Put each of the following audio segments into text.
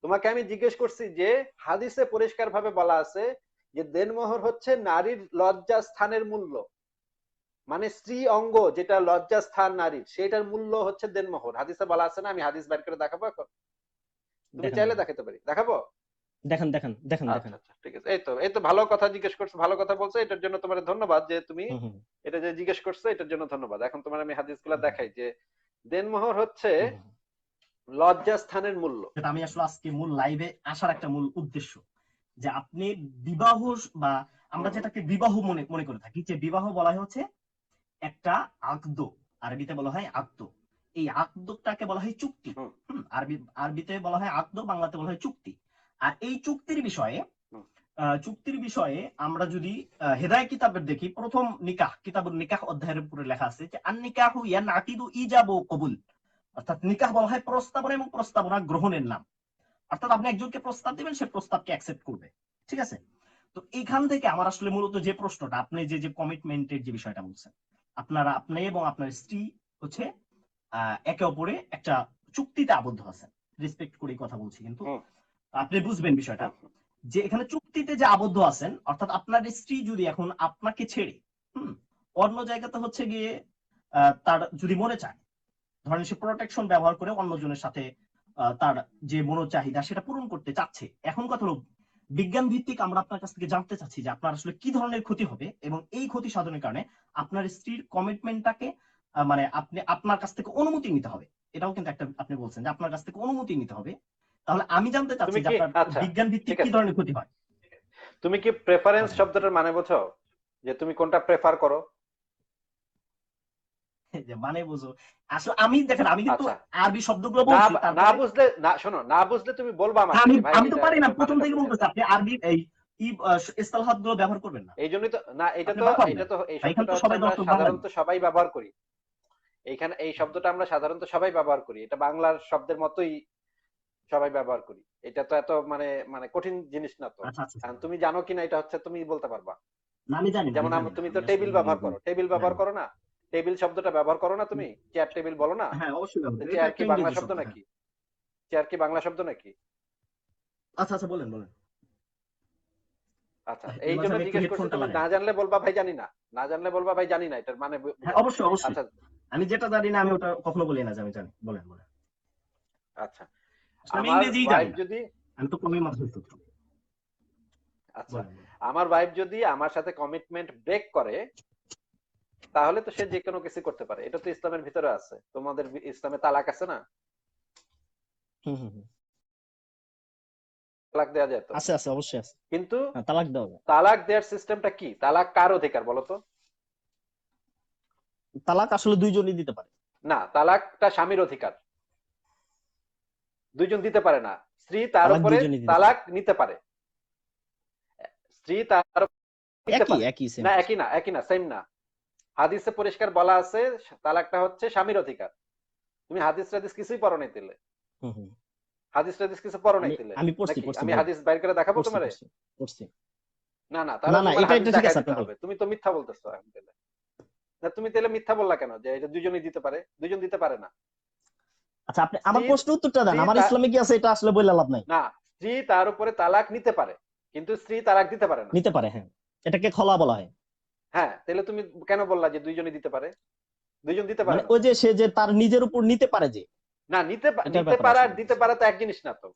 তোমাকে আমি জিজ্ঞেস করছি যে হাদিসে পরিষ্কার ভাবে বলা আছে যে দেনমোহর হচ্ছে নারীর লজ্জা স্থানের মূল্য, মানে স্ত্রী অঙ্গ যেটা লজ্জা স্থান নারীর, সেটার মূল্য হচ্ছে দেনমোহর। হাদিসে বলা আছে না? আমি হাদিস বের করে দেখাবো এখন, তুমি দেখান চাইলে দেখান দেখাতে পারি, দেখাবো। দেখান দেখান দেখান দেখান। আচ্ছা আচ্ছা, ঠিক আছে। এই তো ভালো কথা জিজ্ঞেস করছো, ভালো কথা বলছো, এটার জন্য তোমার ধন্যবাদ যে তুমি হুম হুম এটা যে জিজ্ঞেস করছো, এটার জন্য ধন্যবাদ। এখন তোমার আমি হাদিসগুলো হুম দেখাই যে দেনমোহর হচ্ছে হুম হুম। লজ্জা স্থানের মূল্য। যেটা আমি আসলে আজকে মূল লাইভে আসার একটা মূল উদ্দেশ্য, যে আপনি বিবাহ বা আমরা হুম যেটাকে বিবাহ মনে মনে করে থাকি, যে বিবাহ বলা হয় হচ্ছে একটা আকদ, আরবিতে বলা হয় আকদ। এই আকদটাকে বলা হয় চুক্তি। হুম আরবিতে বলা হয় আকদ, বাংলাতে বলা হয় চুক্তি। আর এই চুক্তির বিষয়ে হুম চুক্তির বিষয়ে আমরা যদি হেদায় কিতাবের দেখি, প্রথম নিকাহ কিতাবুল নিকাহ অধ্যায়ের উপরে লেখা আছে যে আন নিকাহু ইয়ানআকিদু ইজাব ও কবুল। অর্থাৎ নিকাহ বলা হয় প্রস্তাবনা এবং প্রস্তাবনা গ্রহণের নাম। অর্থাৎ আপনি একজনকে প্রস্তাব দিবেন, সে প্রস্তাবকে অ্যাকসেপ্ট করবে। ঠিক আছে? তো এইখান থেকে আমার আসলে মূলত যে প্রশ্নটা, আপনি যে যে কমিটমেন্টের যে বিষয়টা বলছেন, আপনি এবং আপনার স্ত্রী হচ্ছে একে অপরে একটা চুক্তিতে আবদ্ধ আছেন, রেসপেক্ট করে কথা বলছি, কিন্তু হুম আপনি বুঝবেন বিষয়টা, হুম হুম যে এখানে চুক্তিতে যে আবদ্ধ আছেন, অর্থাৎ আপনার স্ত্রী যদি এখন আপনাকে ছেড়ে হুম অন্য জায়গাতে হচ্ছে গিয়ে তার যদি মনে চায়, ধরেন সে প্রোটেকশন ব্যবহার করে অন্যজনের সাথে তার যে মনোচাহিদা সেটা পূরণ করতে চাচ্ছে, এখন কথা হলো বিজ্ঞান ভিত্তিক আমরা আপনার কাছ থেকে জানতে চাচ্ছি যে আপনার আসলে কি ধরনের ক্ষতি হবে, এবং এই ক্ষতি সাধনের কারণে আপনার স্ত্রীর কমিটমেন্টটাকে মানে আপনি আপনার কাছ থেকে অনুমতি নিতে হবে। এটাও কিন্তু একটা, আপনি বলছেন যে আপনার কাছ থেকে অনুমতি নিতে হবে। তাহলে আমি জানতে চাচ্ছি তুমি যে কি, আপনার আচ্ছা বিজ্ঞান ভিত্তিক ঠিক কি আছে, ধরনের ক্ষতি হয়। তুমি কি প্রেফারেন্স বলেন বলেন। শব্দটার মানে বোঝো? যে তুমি কোনটা প্রেফার করো? যে মানে বুঝো, আসলে আমি দেখেন, আমি কিন্তু আচ্ছা, আরবি শব্দগুলো না বলছি, না তারপরে বুঝলে, না শোনো, না বুঝলে তুমি বলবা আমাকে আমি যে ভাই আমি তো এটা পারি না, এটার প্রথম মানেটা থেকে বুঝায় বলতেছি, দাও। আপনি আরবি এই ইস্তালাহাত গুলো ব্যবহার করবেন না। এই জন্যই তো, না এটা আপনি তো, বাফার এটা দেন তো এই ভাই, এখানে শব্দটা তো হচ্ছে সবাই আমরা দর্শক বাঙালি। সাধারণত সবাই ব্যবহার করি। এইখানে এই শব্দটা আমরা সাধারণত সবাই ব্যবহার করি, এটা বাংলার শব্দের মতোই সবাই ব্যবহার করি। এটা তো এত মানে মানে কঠিন জিনিস না তো। আচ্ছা আচ্ছা আচ্ছা। এখন তুমি জানো কিনা এটা হচ্ছে তুমি বলতে পারবা। না আমি জানি না, যেমন আমি জানি না, তুমি তো আমি আসলে টেবিল ব্যবহার করো, টেবিল ব্যবহার জানি না। করো না? টেবিল শব্দটা ব্যবহার করো না তুমি? চেয়ার টেবিল বলো না? হ্যাঁ অবশ্যই ব্যবহার করি, এটা চেয়ার কি একটা বাংলা ইংরেজি শব্দ শব্দ, হ্যাঁ। নাকি? চেয়ার কি বাংলা শব্দ নাকি? আচ্ছা আচ্ছা, বলেন বলেন। আচ্ছা, এর এই মাঝে জন্য আমি একটু জিজ্ঞেস করছি, হেডফোনটা তুমি লাগাই। না জানলে বলবা ভাই জানি না, না জানলে বলবা ভাই জানি না, এটার মানে হ্যাঁ বুঝাও। অবশ্যই অবশ্যই, আচ্ছা আমি যেটা জানি না আমি ওটা কখনো বলি না যে আমি জানি। বলেন বলেন। আচ্ছা, আসলে আমি আমার ইংরেজিই জানি ওয়াইফ না, যদি, আমি তো কমই মাথায় সূত্র। আচ্ছা, বলেন বলেন। আমার ওয়াইফ যদি আমার সাথে কমিটমেন্ট ব্রেক করে, তাহলে তো সে যে কোনো কিছু করতে পারে। এটা তো ইসলামের ভিতরে আছে। তোমাদের ইসলামে তালাক আছে না? হুম হুম হুম। তালাক দেওয়া যায় তো। আছে আছে, অবশ্যই আছে। কিন্তু হ্যাঁ, তালাক দেওয়া যায়। তালাক দেওয়ার সিস্টেমটা কি? তালাক কার অধিকার বলো তো? তালাক আসলে দুইজনই দিতে পারে। না, তালাকটা স্বামীর অধিকার। দুইজন দিতে পারে না। স্ত্রী তার তালাক উপরে দুইজনই দিতে পারে। তালাক নিতে পারে। স্ত্রী তার উপরে নিতে একই পারে। একই সেম না কিছু। একই না, একই না, সেম না। হাদিসে পরিষ্কার বলা আছে তালাকটা হচ্ছে স্বামীর অধিকার। তুমি হাদিস টাদিস কিছুই পড়ো নাই তেলে? হুম হুম। হাদিস টাদিস কিছু পড়ো নাই আমি তেলে আমি পড়ছি নাকি? পড়ছি আমি বলেন। হাদিস বাইর করে দেখাবো পড়ছি তোমারে? পড়ছি পড়ছি। না না, না তাহলে না, তোমার এটা হাদিস এটা ঠিক দেখাই আছে, আপনি দিতে বলেন। হবে। তুমি তো মিথ্যা বলতেছো এখন তেলে। না তুমি তেলে মিথ্যা বললা কেন যে এটা দুজনেই দিতে পারে? দুজন দিতে পারে না। আচ্ছা, আপনি আমার স্ত্রী, প্রশ্ন উত্তরটা দেন, স্ত্রী আমার ইসলামে কি আছে এটা আসলে বলে লাভ নাই। না, স্ত্রী তার উপরে তালাক নিতে পারে, কিন্তু স্ত্রী তালাক দিতে পারে না। নিতে পারে, হ্যাঁ। এটাকে খলা বলা হয়। হ্যাঁ, তাহলে তুমি কেন বললা যে দুইজনই দিতে পারে? দুইজন দিতে পারে মানে না। ওই যে সে যে তার নিজের উপর নিতে পারে যে, না, নিতে এটার নিতে ব্যাপারে পারা আর আসলে দিতে বলতেছি। পারা তো এক জিনিস না তো।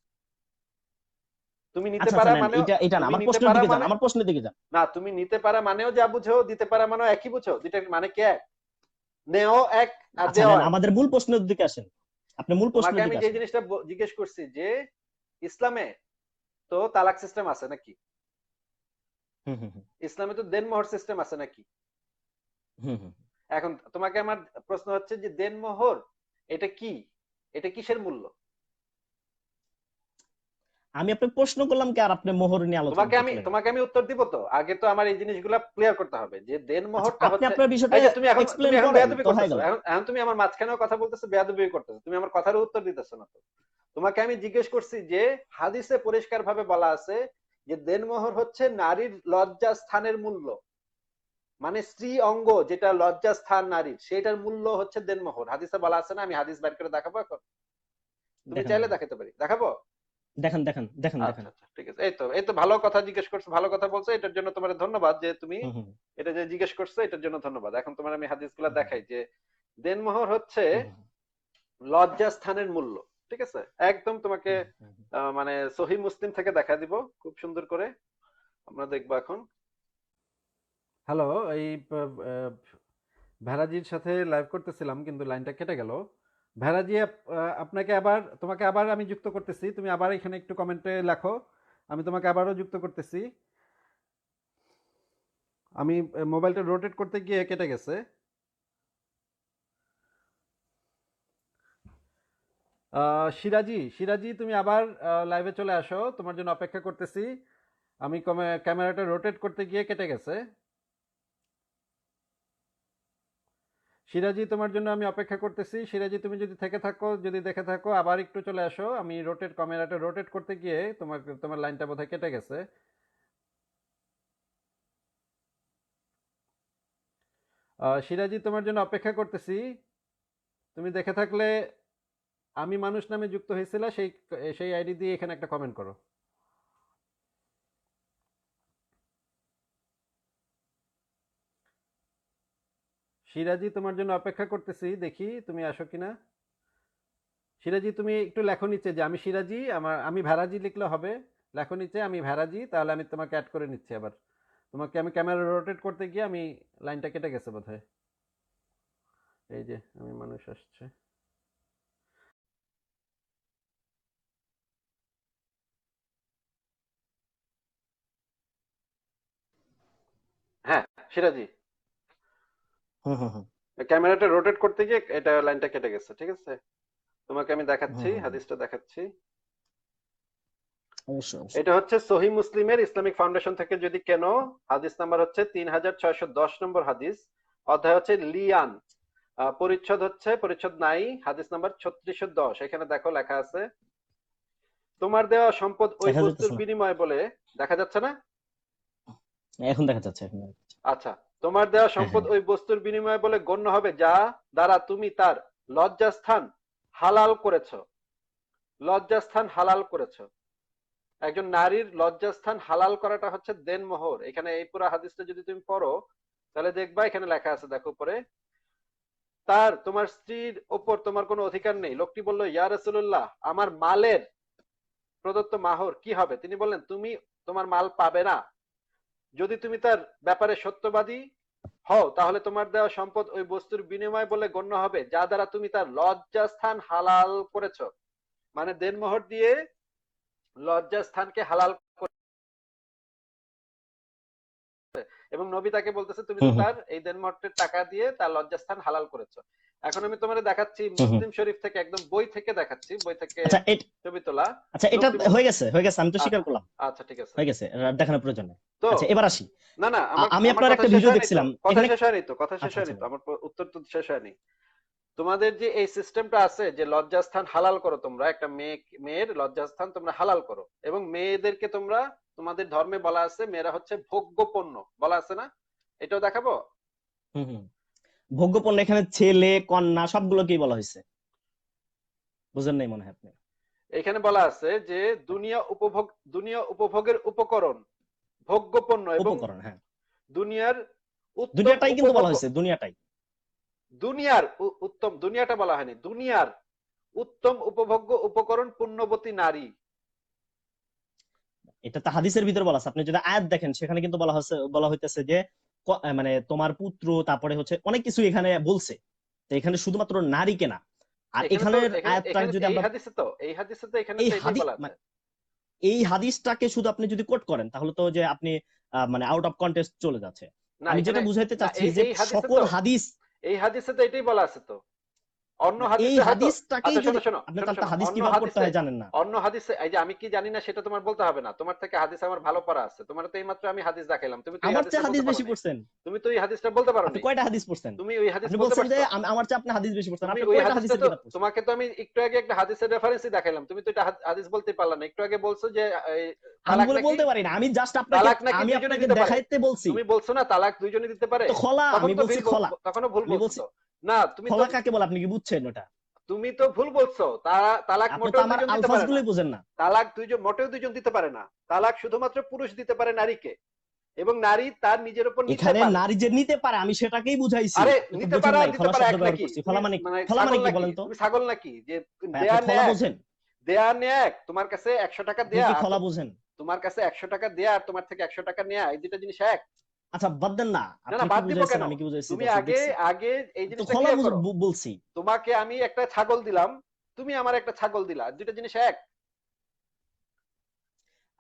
তুমি নিতে আচ্ছা আচ্ছা, পারা নেন মানেও, এটা এটা না, তুমি আমার নিতে প্রশ্নের পারা দিকে যান, মানে, আমার প্রশ্নের দিকে যান। না তুমি নিতে পারা মানেও যা বুঝো, দিতে পারা মানেও একই বুঝো, দুইটার মানে কি এক? নেও এক আর আচ্ছা দেও নেন, এক। আমাদের মূল প্রশ্নের দিকে আসেন, আপনি মূল তোমাকে প্রশ্নের আমি দিকে যে আসেন। জিনিসটা জিজ্ঞেস করছি যে ইসলামে তো তালাক সিস্টেম আছে নাকি? হুম হুম হুম ইসলামে তো দেনমোহর সিস্টেম আছে নাকি? হুম হুম। এখন তোমাকে আমার প্রশ্ন হচ্ছে যে দেনমোহর এটা কি? এটা কিসের মূল্য? আমি আপনাকে প্রশ্ন করলাম কি, আর আপনি মোহর নিয়ে আলোচনা করে চলে গেলেন। তোমাকে আমি উত্তর দিব তো, আগে তো আমার এই জিনিসগুলা ক্লিয়ার করতে হবে যে আচ্ছা, দেনমোহরটা আপনি হচ্ছে, আপনার বিষয়টা এই যে তুমি এখন, এক্সপ্লেন তুমি এখন করেন বেয়াদবি তো হয়ে করতেছো, গেল। এখন এখন তুমি আমার মাঝখানেও কথা বলতেছো, বেয়াদবি করতেছো, তুমি আমার কথার উত্তর দিতেছো না তো। তোমাকে আমি জিজ্ঞেস করছি যে হাদিসে পরিষ্কার ভাবে বলা আছে যে দেনমোহর হচ্ছে নারীর লজ্জা স্থানের মূল্য, মানে স্ত্রী অঙ্গ যেটা লজ্জা স্থান নারীর, সেটার মূল্য হচ্ছে দেনমোহর। হাদিসে বলা আছে না? আমি হাদিস বের করে দেখাবো এখন, তুমি দেখান চাইলে দেখান দেখাতে পারি, দেখাবো। দেখেন দেখেন দেখেন দেখেন। আচ্ছা আচ্ছা, ঠিক আছে। এই তো ভালো কথা জিজ্ঞেস করছো, ভালো কথা বলছো, এটার জন্য তোমার ধন্যবাদ যে তুমি হুম হুম এটা যে জিজ্ঞেস করছো, এটার জন্য ধন্যবাদ। এখন তোমার আমি হাদিসগুলা হুম দেখাই যে দেনমোহর হচ্ছে হুম হুম লজ্জাস্থানের মূল্য। ঠিক আছে, একদম তোমাকে হুম হুম হুম। মানে সহিহ মুসলিম থেকে দেখা দিব খুব সুন্দর করে, আমরা দেখবো এখন। হ্যালো, এই ভেরাজির সাথে লাইভ করতেছিলাম কিন্তু লাইনটা কেটে গেল। ভেরাজি, তোমাকে আবার আমি যুক্ত করতেছি, তুমি আবার এখানে একটু কমেন্টে লেখো, আমি তোমাকে আবারও যুক্ত করতেছি। আমি মোবাইলটা রোটেট করতে গিয়ে কেটে গেছে। সিরাজি তুমি আবার লাইভে চলে আসো, তোমার জন্য অপেক্ষা করতেছি। আমি ক্যামেরাটা রোটেট করতে গিয়ে কেটে গেছে। সিরাজি, তোমার জন্য আমি অপেক্ষা করতেছি। সিরাজি, তুমি যদি থেকে থাকো, যদি দেখে থাকো, আবার একটু চলে আসো। আমি ক্যামেরাটা রোটেট করতে গিয়ে তোমার লাইনটা বোধহয় কেটে গেছে। সিরাজি, তোমার জন্য অপেক্ষা করতেছি। তুমি দেখে থাকলে আমি মানুষ নামে যুক্ত হয়েছিল, সেই সেই আইডি দিয়ে এখানে একটা কমেন্ট করো। সিরাজি, তোমার জন্য অপেক্ষা করতেছি, দেখি তুমি আসো কিনা। সিরাজি, তুমি একটু লেখো নিচে যে আমি সিরাজি, আমি ভেরাজি লিখলে হবে। লেখো নিচে আমি ভেরাজি, তাহলে আমি তোমাকে অ্যাড করে নিচ্ছি আবার। তোমাকে আমি ক্যামেরা রোটেট করতে গিয়ে আমি লাইনটা কেটে গেছে বোধহয়। এই যে আমি মানুষ আসছে। হ্যাঁ সিরাজি, হুম হুম হুম ক্যামেরাটা রোটেট করতে গিয়ে এটা লাইনটা কেটে গেছে। ঠিক আছে, তোমাকে আমি হুম দেখাচ্ছি, হুম হুম। হাদিসটা দেখাচ্ছি। অবশ্যই অবশ্যই। এটা হচ্ছে সহিহ মুসলিমের ইসলামিক ফাউন্ডেশন থেকে যদি কেন, হাদিস নাম্বার হচ্ছে 3610 নম্বর হাদিস। অধ্যায় হচ্ছে লিয়ান, পরিচ্ছদ নাই, হাদিস নাম্বার 3610। এখানে দেখো লেখা আছে, তোমার দেওয়া সম্পদ ওই দেখা বস্তুর যেতেছে না, বিনিময় বলে। দেখা যাচ্ছে না? এখন দেখা যাচ্ছে, এখন দেখা যাচ্ছে। আচ্ছা, তোমার দেওয়া হ্যাঁ সম্পদ হ্যাঁ। ওই বস্তুর বিনিময় বলে গণ্য হবে যা দ্বারা তুমি তার লজ্জাস্থান হালাল করেছো। লজ্জাস্থান হালাল করেছো, একজন নারীর লজ্জাস্থান হালাল করাটা হচ্ছে দেনমোহর। এখানে এই পুরো হাদিসটা যদি তুমি পড়ো, তাহলে দেখবা এখানে লেখা আছে, দেখো উপরে, তোমার স্ত্রীর ওপর তোমার কোনো অধিকার নেই। লোকটি বলল, ইয়া রাসূলুল্লাহ, আমার মালের প্রদত্ত মাহর কি হবে? তিনি বললেন, তুমি তোমার মাল পাবে না। যদি তুমি তার ব্যাপারে সত্যবাদী হও, তাহলে তোমার দেওয়া সম্পদ ওই বস্তুর বিনিময় বলে গণ্য হবে যা দ্বারা তুমি তার লজ্জাস্থান হালাল করেছো। মানে দেনমোহর দিয়ে লজ্জাস্থানকে হালাল, এবং নবী তাকে বলতেছে তুমি তো হুম হুম তার এই দেনমোহরের টাকা দিয়ে তার লজ্জাস্থান হালাল করেছো। এখন আমি তোমার দেখাচ্ছি হুম হুম। মুসলিম শরীফ থেকে, একদম বই থেকে দেখাচ্ছি, বই থেকে আচ্ছা ছবি তোলা। আচ্ছা, এটা লোকটি বল, হয়ে গেছে হয়ে গেছে, আমি তো স্বীকার আচ্ছা করলাম। আচ্ছা, ঠিক আছে। হয়ে গেছে, এটা দেখানোর প্রয়োজন নেই। তো আচ্ছা এবার আসি। না না, আমার আমি আমার আপনার কথা একটা শেষ ভিডিও হয়নি তো, দেখছিলাম কথা এখানে। শেষ হয়নি তো, কথা শেষ আচ্ছা হয়নি আচ্ছা তো, আমার উত্তর তো শেষ হয়নি। তোমাদের যে এই সিস্টেমটা আছে যে লজ্জাস্থান হালাল করো, তোমরা একটা মেয়ের লজ্জাস্থান তোমরা হালাল করো, এবং মেয়েদেরকে তোমরা, তোমাদের ধর্মে বলা আছে মেয়েরা হচ্ছে ভোগ্য পণ্য, বলা আছে না? এটাও দেখাবো। হুম হুম। ভোগ্যপণ্য এখানে ছেলে কন্যা সবগুলোকেই বলা হয়েছে, বুঝেন নাই মনে হয় আপনি। এখানে বলা আছে যে দুনিয়া উপভোগের উপকরণ, ভোগ্য পণ্য, এবং উপকরণ, হ্যাঁ। দুনিয়ার উত্তম দুনিয়াটাই কিন্তু বলা উপভোগ্য, হয়েছে, দুনিয়াটাই। উত্তম, দুনিয়াটা বলা হয়নি, দুনিয়ার উত্তম উপভোগ্য উপকরণ পুণ্যবতী নারী। এটা তো হাদিসের ভিতরে বলা আছে, আপনি যদি আয়াত দেখেন সেখানে কিন্তু বলা হইতেছে যে মানে তোমার পুত্র, তারপরে হচ্ছে অনেক কিছু এখানে বলছে। তো এখানে শুধুমাত্র নারীকে না। আর এখানে তো এখানের এখানে আয়াতটা এখানে যদি এই আমরা হাদিসে তো এই হাদিসে তো এখানে এই তো এটাই হাদি বলা আছে। এই হাদিসটাকে শুধু আপনি যদি কোট করেন তাহলে তো যে আপনি মানে আউট অফ কন্টেক্সট চলে যাচ্ছে। না আমি এখানে, যেটা বুঝাইতে না চাচ্ছি যে এই হাদিসে সকল তো, হাদিস, এই হাদিসে তো এটাই বলা আছে তো। অন্য এই হাদিসে হয়তো, হাদিসটাকেই আচ্ছা যদি শোনো শোনো আপনি, শোনো তাহলে তো শোনো, হাদিস অন্য কিভাবে পড়তে হাদিসে, হয় জানেন না। অন্য হাদিসে, এই যে আমি কি জানি না সেটা তোমার বলতে হবে না, তোমার থেকে হাদিস আমার ভালো পড়া আছে। তোমার তো এইমাত্র আমি হাদিস দেখাইলাম, তুমি তো এই আমার হাদিসটা চেয়ে হাদিস বলতে পারো বেশি নাই। পড়ছেন। তুমি তো এই হাদিসটা বলতে পারো আপনি নাই। কয়টা হাদিস পড়ছেন? তুমি ওই হাদিস আপনি বলতে বলছেন যে পারছো? আমার চেয়ে আপনি হাদিস বেশি পড়ছেন, তুমি আপনি ওই কয়টা হাদিসটা হাদিসের তো, কিতাব পড়ছেন? তোমাকে তো আমি একটু আগে একটা হাদিসের রেফারেন্সই দেখাইলাম, তুমি তো এটা হাদিস বলতে পারলা না। একটু আগে বলছো যে এই, আমি তালাক বলে নাকি, বলতে পারি না, আমি জাস্ট আপনাকে, তালাক নাকি আমি দুইজনে আপনাকে দিতে পারে। দেখাইতে বলছি। তুমি বলছো না তালাক দুইজনে দিতে পারে, তো খোলা, তখন আমি তো বলছি খোলা। তখনও ভুল আমি বলছো বলছি তো। না তুমি তো, খোলা কাকে বলে আপনি কি বুঝছেন ওটা? তুমি তো ভুল বলছো। তালাক আপনি তো মোটেও আমার দুইজন দিতে আলফাজ পারে না। গুলোই বুঝেন না। তালাক দুইজন মোটেও দুইজন দিতে পারে না। তালাক শুধুমাত্র পুরুষ দিতে পারে নারীকে, এবং নারী তার নিজের উপর নিতে এখানে পারে। নারী যে নিতে পারে আমি সেটাকেই বুঝাইছি, আরে আপনি তো নিতে বুঝেন পারে আর নাই, দিতে খোলা পারে শব্দ এক ব্যবহার নাকি? করছি। তুমি মানে খোলা মানে ছাগল কি নাকি? বলেন তো? তুমি ছাগল নাকি যে ভাই দেয়া আপনি খোলা নেক? বোঝেন? দেয়া নেক, তোমার কাছে 100 টাকা আপনি দেয়া কি আর খোলা বোঝেন? তোমার কাছে 100 টাকা দেয়া আর তোমার থেকে 100 টাকা নেয়া, এই দুটো জিনিস এক? আচ্ছা বাদ দেন না, না আপনি না, কি বাদ দিব বুঝাইছেন কেন? আমি কি বুঝাইছি তুমি দর্শক আগে দেখছে। আগে এই তো জিনিসটা খোলা ক্লিয়ার করো। বলছি। তোমাকে আমি একটা ছাগল দিলাম, তুমি আমার একটা ছাগল দিলা, দুটো জিনিস এক?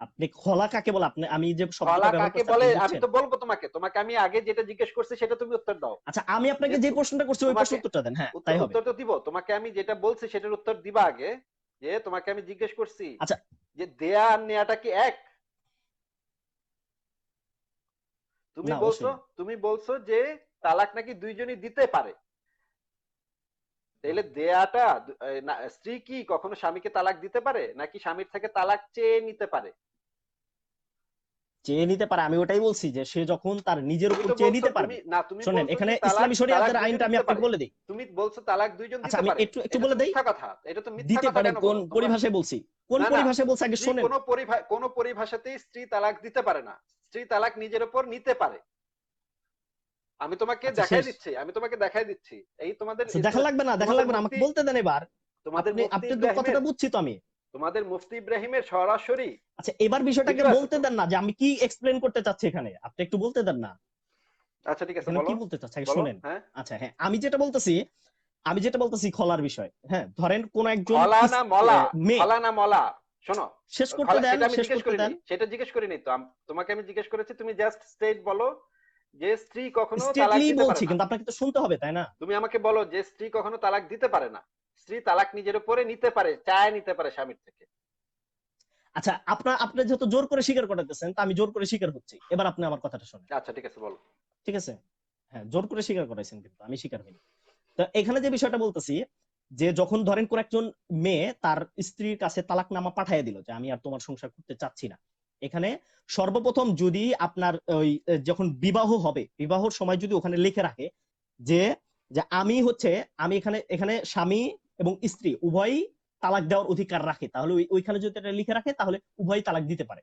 আপনি খোলা কাকে বলে, আপনি আমি যে খলা শব্দটা ব্যবহার কাকে করছি বলে আপনি আমি বুঝছেন? তো বলবো তোমাকে। তোমাকে আমি আগে যেটা জিজ্ঞেস করছি সেটা তুমি উত্তর দাও। আচ্ছা আমি আপনাকে যে যে প্রশ্নটা করছি ওই তোমাকে প্রশ্ন উত্তরটা দেন, হ্যাঁ তাই হবে। উত্তর তো দিব। তোমাকে আমি যেটা বলছি সেটার উত্তর দিবা আগে। যে তোমাকে আমি জিজ্ঞেস করছি আচ্ছা যে দেয়া আর নেয়াটা কি এক? তুমি না বলছো অবশ্যই না। তুমি বলছো যে তালাক নাকি দুইজনই দিতে পারে। তাহলে দেয়াটা স্ত্রী কি কখনো স্বামীকে তালাক দিতে পারে, নাকি স্বামীর থেকে তালাক চেয়ে নিতে পারে? চেয়ে নিতে পারে, আমি ওটাই বলছি যে সে যখন তার নিজের তুমি উপর তো চেয়ে বলছো নিতে তুমি পারবে। না, তুমি শোনেন বলছো এখানে যে তালাক ইসলামী তালাক শরিয়াতের আইনটা দুইজনই আমি দিতে আপনাকে পারে। বলে দিই। তুমি বলছো তালাক দুইজন আচ্ছা দিতে আমি পারে। একটু একটু এটা বলে তো দেই। মিথ্যা কথা। এটা তো মিথ্যা দিতে কথা পারে কেন কোন বলো তোমরা? পরিভাষায় বলছি, কোন না না, পরিভাষায় বলছে আগে স্ত্রী শোনেন। কোনো পরিভাষাতেই স্ত্রী তালাক দিতে পারে না। স্ত্রী তালাক নিজের উপর নিতে পারে। আমি তোমাকে আচ্ছা দেখাই শেষ। দিচ্ছি, আমি তোমাকে দেখাই দিচ্ছি। এই তোমাদের আচ্ছা দেখা লাগবে না, দেখা তোমাদের লাগবে না, আমাকে মুফতি বলতে দেন এবার। তোমাদের আপনি মুফতি আপনি তো ইব্রাহিমের কথাটা বুঝছি তো আমি। তোমাদের মুফতি ইব্রাহিমের সরাসরি আচ্ছা এবার বিষয়টাকে ভিডিও আছে বলতে তো। দেন না যে আমি কি এক্সপ্লেন করতে চাচ্ছি এখানে, আপনি একটু বলতে দেন না। আচ্ছা ঠিক আছে, এখানে বলো কি বলতে চাচ্ছি আগে বলো। শোনেন। হ্যাঁ, আচ্ছা হ্যাঁ আমি যেটা বলতেছি খলার বিষয়, হ্যাঁ ধরেন কোন একজন খলা না মলা? মেয়ে। খলা না মলা? শোনো, শেষ করতে খলা দেন, সেটা আমি শেষ জিজ্ঞেস করতে করিনি, দেন। সেটা জিজ্ঞেস করিনি তো। তোমাকে আমি জিজ্ঞেস করেছি, তুমি জাস্ট স্টেট বলো যে স্ত্রী কখনো তালাক স্টেটলি দিতে পারে বলছি না। কিন্তু আপনাকে তো শুনতে হবে তাই না? তুমি আমাকে বলো যে স্ত্রী কখনো তালাক দিতে পারে না। স্ত্রী তালাক নিজের উপরে নিতে পারে, চায় নিতে পারে স্বামীর থেকে। আচ্ছা আপনি যেহেতু জোর করে স্বীকার করতেছেন তা আমি জোর করে স্বীকার হচ্ছি, এবার আপনি আমার কথাটা শোনেন। আচ্ছা ঠিক আছে, বলো। ঠিক আছে, হ্যাঁ জোর করে স্বীকার করাইছেন কিন্তু আমি স্বীকার হইনি। তো এখানে যে বিষয়টা বলতেছি যে যখন ধরেন কোন একজন মেয়ে তার স্ত্রীর কাছে তালাকনামা পাঠিয়ে দিল যে আমি আর তোমার সংসার করতে চাচ্ছি না, এখানে সর্বপ্রথম যদি আপনার ওই যখন বিবাহ হবে বিবাহর সময় যদি ওখানে লিখে রাখে যে যে আমি এখানে এখানে স্বামী এবং স্ত্রী উভয়ই তালাক দেওয়ার অধিকার রাখে, তাহলে ওইখানে যদি এটা লিখে রাখে তাহলে উভয়ই তালাক দিতে পারে।